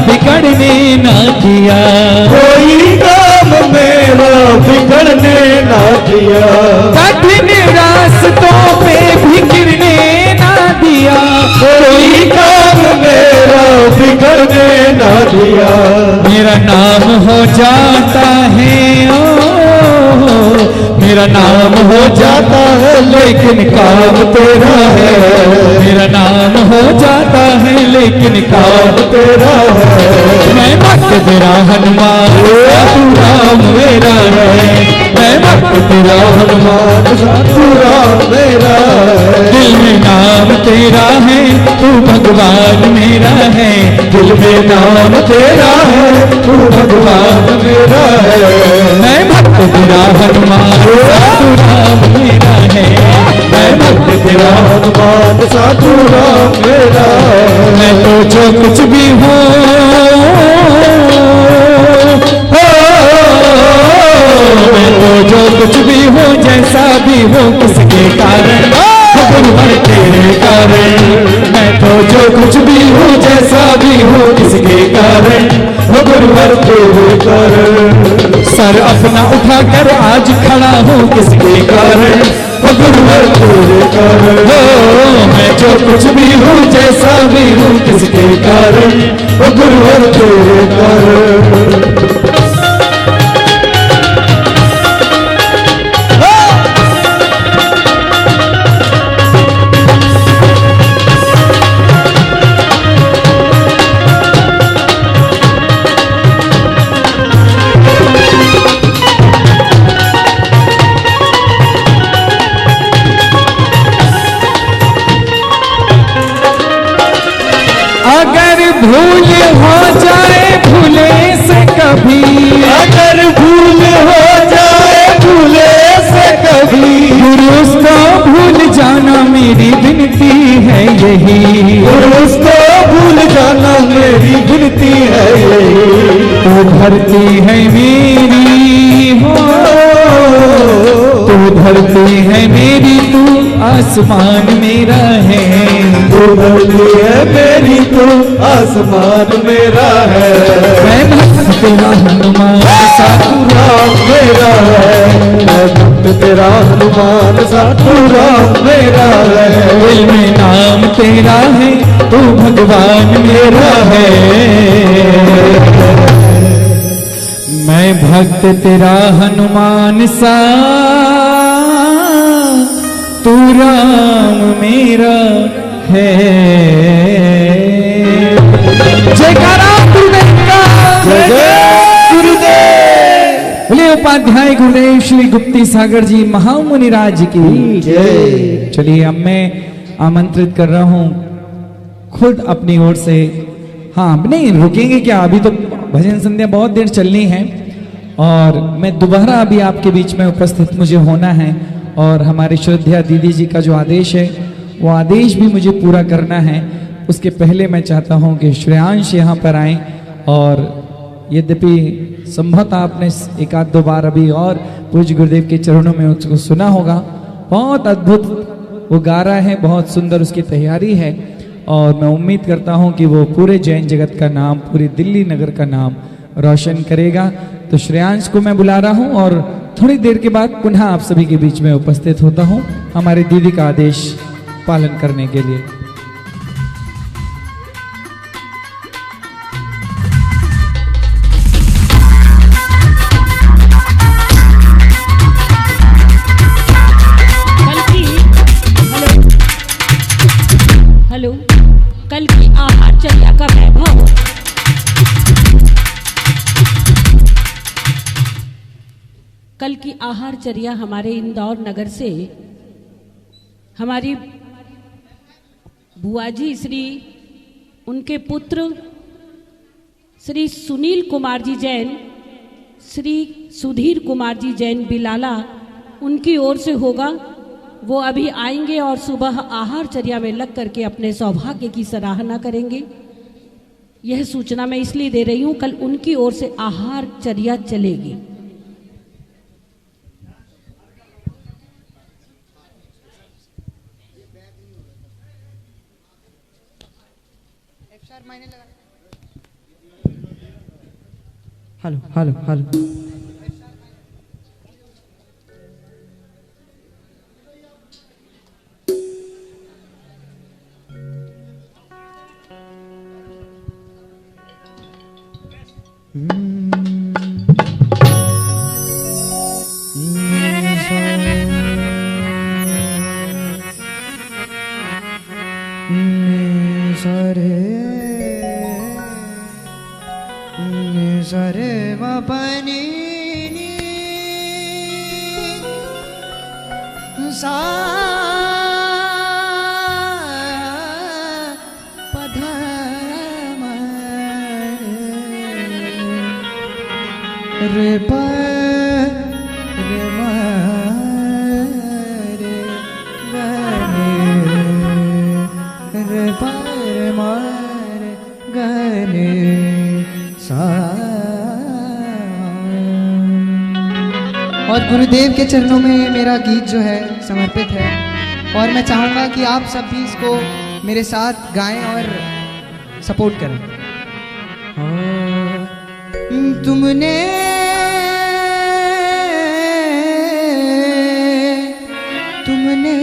बिगड़ने ना दिया, कोई काम मेरा बिगड़ने ना दिया। कठिन रास्तों पे भी गिरने ना दिया, कोई काम मेरा बिगड़ने ना दिया। मेरा नाम हो जाता है मेरा नाम हो जाता है, लेकिन काम तेरा है। मेरा नाम हो जाता है, लेकिन काम तेरा है। मैं भक्त तेरा हनुमान साधु राम मेरा है। मैं भक्त तेरा हनुमान साधु राम मेरा है। दिल में नाम तेरा है, तू भगवान मेरा है। दिल में नाम तेरा है, तू भगवान मेरा है। मैं भक्त तेरा हनुमान साधु राम मेरा है। मैं भक्त तेरा हनुमान साधु राम मेरा है। मैं तो जो कुछ भी हूँ, मैं तो जो कुछ भी हूँ, जैसा भी हूँ, किसके कारण? गुरुवर तेरे कारण। मैं तो जो कुछ भी हूँ, जैसा भी हूँ, किसके कारण? गुरुवर तेरे कारण। सर अपना उठाकर आज खड़ा हूँ, किसके कारण? गुरुवर तेरे कारण। हो मैं जो कुछ भी हूँ, जैसा भी हूँ, किसके कारण? गुरुवर तेरे कारण। भूल हो जाए भूले से कभी, अगर भूल हो जाए भूले से कभी, गुरु को भूल जाना मेरी विनती है यही। गुरु को भूल जाना मेरी विनती है यही। तू धरती है मेरी हो, तू धरती है मेरी, तू आसमान मेरा है। तू धरती है मेरी, तू आसमान मेरा है। मैं भक्त तेरा हनुमान साधु राम मेरा है। मैं भक्त तेरा हनुमान साधु राम मेरा है। दिल में नाम तेरा है, तू भगवान मेरा है। मैं भक्त तेरा हनुमान सा, तू राम मेरा है। जयकारा गुरुदेव का, गुरुदेव। बोले उपाध्याय गुरुदेव श्री गुप्ती सागर जी महामुनि राज की जय। चलिए अब मैं आमंत्रित कर रहा हूं खुद अपनी ओर से। हाँ नहीं रुकेंगे क्या, अभी तो भजन संध्या बहुत देर चलनी है और मैं दोबारा अभी आपके बीच में उपस्थित मुझे होना है। और हमारी श्रद्धा दीदी जी का जो आदेश है वो आदेश भी मुझे पूरा करना है। उसके पहले मैं चाहता हूं कि श्रेयांश यहाँ पर आए और यद्यपि संभवतः आपने एक आध दो बार अभी और पूज्य गुरुदेव के चरणों में उसको सुना होगा। बहुत अद्भुत वो गा रहा है, बहुत सुंदर उसकी तैयारी है और मैं उम्मीद करता हूं कि वो पूरे जैन जगत का नाम, पूरी दिल्ली नगर का नाम रोशन करेगा। तो श्रेयांश को मैं बुला रहा हूं और थोड़ी देर के बाद पुनः आप सभी के बीच में उपस्थित होता हूं हमारी दीदी का आदेश पालन करने के लिए। हेलो, कल की आहारचर्या का वैभव। कल की आहारचर्या हमारे इंदौर नगर से हमारी बुआ जी श्री उनके पुत्र श्री सुनील कुमार जी जैन, श्री सुधीर कुमार जी जैन बिलाला, उनकी ओर से होगा। वो अभी आएंगे और सुबह आहारचर्या में लग करके अपने सौभाग्य की सराहना करेंगे। यह सूचना मैं इसलिए दे रही हूँ, कल उनकी ओर से आहारचर्या चलेगी। Hello hello hello. सरे वपनी सा पध रे प रे म रे ग रे प रे म रे ग रे सा। और गुरुदेव के चरणों में मेरा गीत जो है समर्पित है और मैं चाहूँगा कि आप सब भी इसको मेरे साथ गाएं और सपोर्ट करें। तुमने तुमने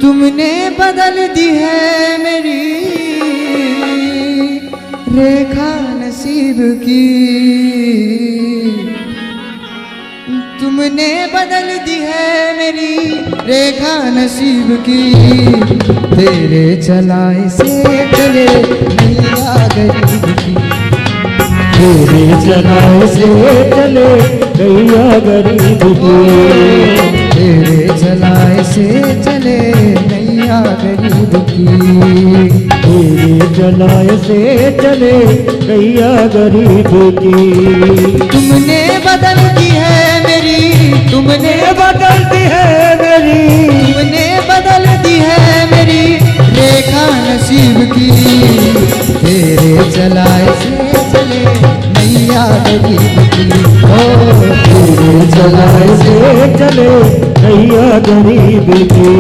तुमने बदल दी है मेरी रेखा नसीब की, तुमने बदल दी है मेरी रेखा नसीब की। तेरे चलाए से चले नैया गरीब की, तेरे चलाए से चले नैया गरीब की, तेरे चलाए से चले नैया गरीब की, तेरे चलाए से चले नैया गरीब की। तुमने बदल दी है मेरी, तुमने बदल दी है मेरी, तुमने बदल दी है मेरी रेखा नसीब की। तेरे चलाए से चले नैया गरीब की, ओ तेरे चलाए से चले नैया गरीब की।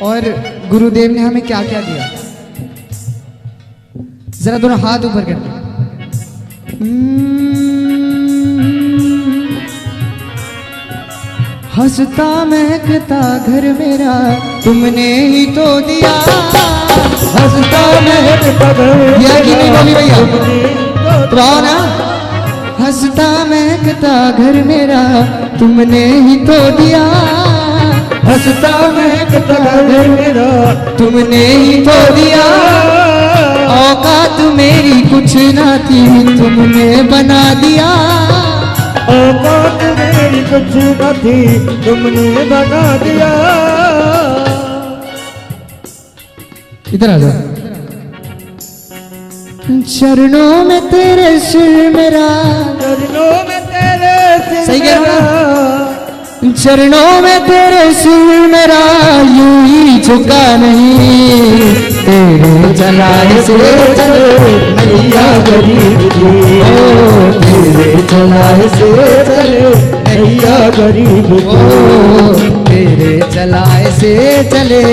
और गुरुदेव ने हमें क्या क्या दिया, जरा दोनों हाथ ऊपर करके। हंसता महकता घर मेरा तुमने ही तो दिया, हंसता महकता घर दिया कि नहीं बोली भैया तो आओ ना। हंसता महकता घर मेरा तुमने ही तो दिया, हंसता महकता घर मेरा तुमने ही तो दिया। औकात मेरी कुछ ना थी तुमने बना दिया, औकात मेरी कुछ ना थी तुमने बना दिया। इधर आ जाओ। चरणों में तेरे सिर मेरा, चरणों में तेरे सिर सही कह रहा मेरा, चरणों में तेरे सिर मेरा यूं ही झुका नहीं, तेरे चलाए से चले नैया गरीब की, ओ तेरे चलाए से चले नैया गरीब की, ओ तेरे चलाए से चले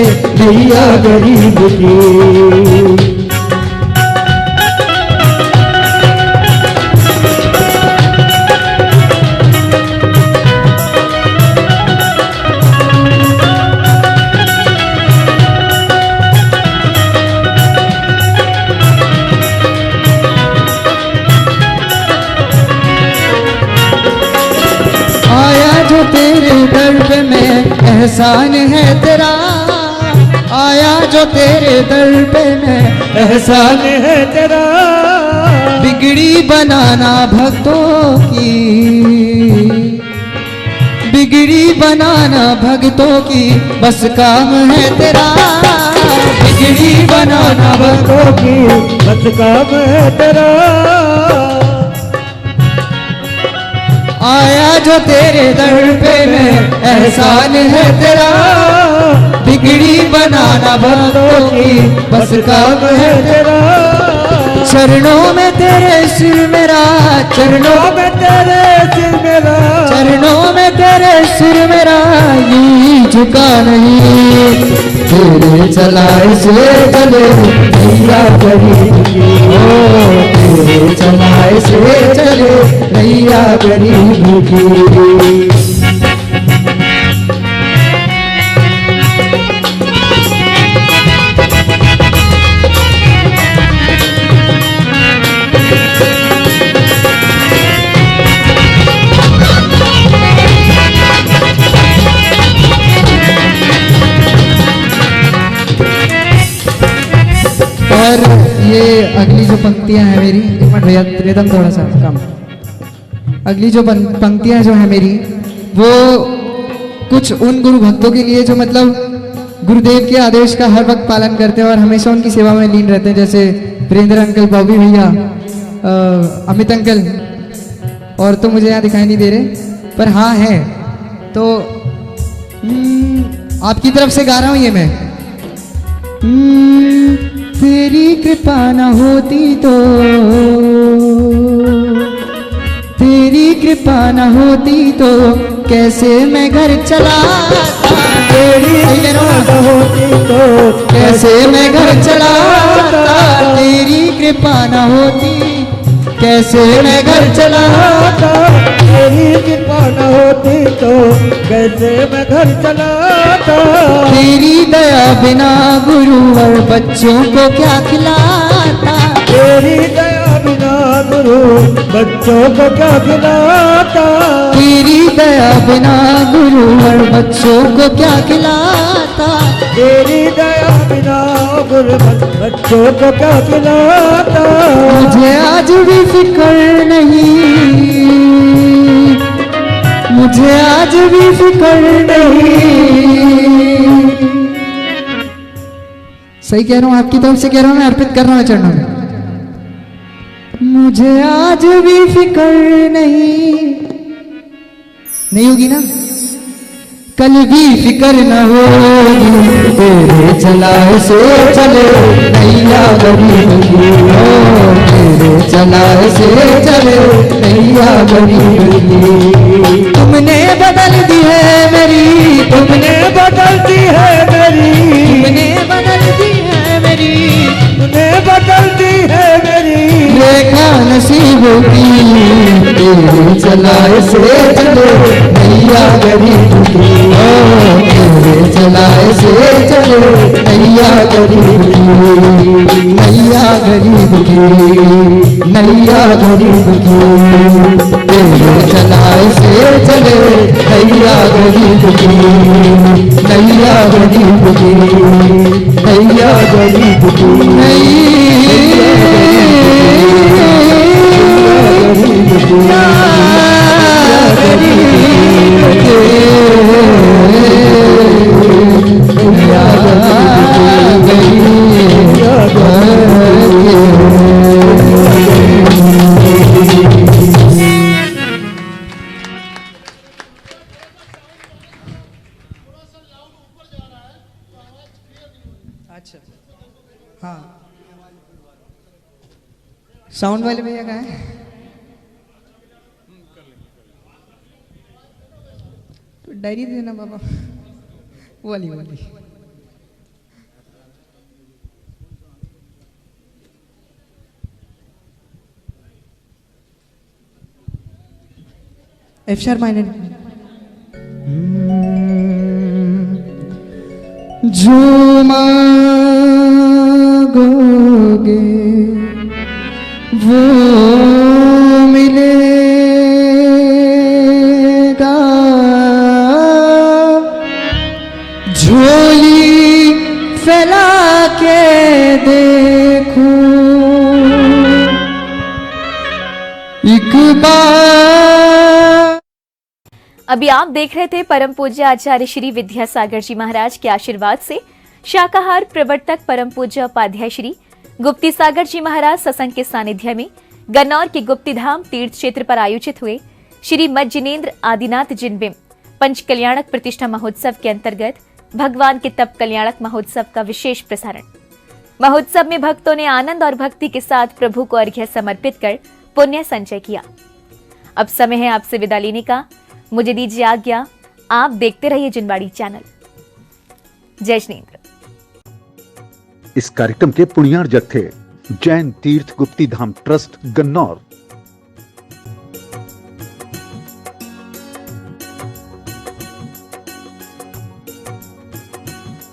नैया गरीब की। तेरे दर पे मैं एहसान है तेरा, आया जो तेरे दर पे मैं एहसान है तेरा, बिगड़ी बनाना भक्तों की, बिगड़ी बनाना भक्तों की बस काम है तेरा, बिगड़ी बनाना भक्तों की बस काम है तेरा, आया जो तेरे दर पे मैं एहसान है तेरा, बिगड़ी बनाना भक्तों की बस काम है तेरा, चरणों में तेरे सिर मेरा, चरणों में तेरे सिर मेरा, चरणों में तेरे सिर मेरा यूं झुका नहीं, तेरे चलाए से चले नैया गरीब की, ओ तेरे चलाए से चले नैया गरीब की। और ये अगली जो पंक्तियां हैं मेरी, एक मिनट भैया रिदम थोड़ा सा कम, अगली जो पंक्तियां जो है मेरी वो कुछ उन गुरु भक्तों के लिए जो मतलब गुरुदेव के आदेश का हर वक्त पालन करते हैं और हमेशा उनकी सेवा में लीन रहते हैं, जैसे वीरेंद्र अंकल, बॉबी भैया, अमित अंकल, और तो मुझे यहाँ दिखाई नहीं दे रहे पर हाँ है, तो आपकी तरफ से गा रहा हूँ ये मैं। तेरी कृपा न होती तो, तेरी कृपा न होती तो कैसे मैं घर चलाता, तेरी कृपा न होती तो कैसे मैं घर चलाता, तेरी कृपा न होती कैसे मैं घर चलाता, तेरी कृपा न होती तो कैसे मैं घर चलाता, तेरी दया बिना गुरुवर बच्चों को क्या खिलाता, तेरी दया बिना गुरु बच्चों को क्या खिलाता, तेरी दया बिना गुरुवर बच्चों को क्या खिलाता, तेरी दया बिना गुरु बच्चों को क्या खिलाता, मुझे आज भी फिक्र नहीं, मुझे आज भी फिक्र नहीं, सही कह रहा हूँ, आपकी तरफ से कह रहा हूँ, मैं अर्पित कर रहा हूँ चरणों में। मुझे आज भी फिक्र नहीं होगी ना, कल भी फिक्र न होगी, तेरे चलाए से चले नैया गरीब की, ओ तेरे चलाए से चले नैया गरीब की, तुमने बदल दी है मेरी, तुमने बदल दी है मेरी, तुमने बदल दी है मेरी, तूने बदल दी है मेरी रेखा नसीब की, तेरे चलाए से चले नैया गरीब की, ओ तेरे चलाए से चले नैया गरीब की, नैया गरीब की, नैया गरीब की, तेरे चलाए से चले नैया गरीब की, नैया गरीब की, नैया गरीब की, नैया गरीब अच्छा हाँ साउंड वाले भैया कहाँ है? तो डायरी दे देना बाबा वो वाली एफ शार्प माइनर जो मांगोगे वो मिलेगा झोली फैला के देखो एक बार। अभी आप देख रहे थे परम पूज्य आचार्य श्री विद्यासागर जी महाराज के आशीर्वाद से शाकाहार प्रवर्तक परम पूज्य उपाध्याय श्री गुप्ती सागर जी महाराज सत्संग के सानिध्य में गन्नौर के गुप्तीधाम तीर्थ क्षेत्र पर आयोजित हुए श्री मज्जिनेंद्र आदिनाथ जिनबिंब पंच कल्याणक प्रतिष्ठा महोत्सव के अंतर्गत भगवान के तप कल्याणक महोत्सव का विशेष प्रसारण। महोत्सव में भक्तों ने आनंद और भक्ति के साथ प्रभु को अर्घ्य समर्पित कर पुण्य संचय किया। अब समय है आपसे विदा लेने का, मुझे दीजिए आज्ञा। आप देखते रहिए जिनवाड़ी चैनल। जय जिनेंद्र। इस कार्यक्रम के पुण्यार्जक थे जैन तीर्थ गुप्ती धाम ट्रस्ट गन्नौर।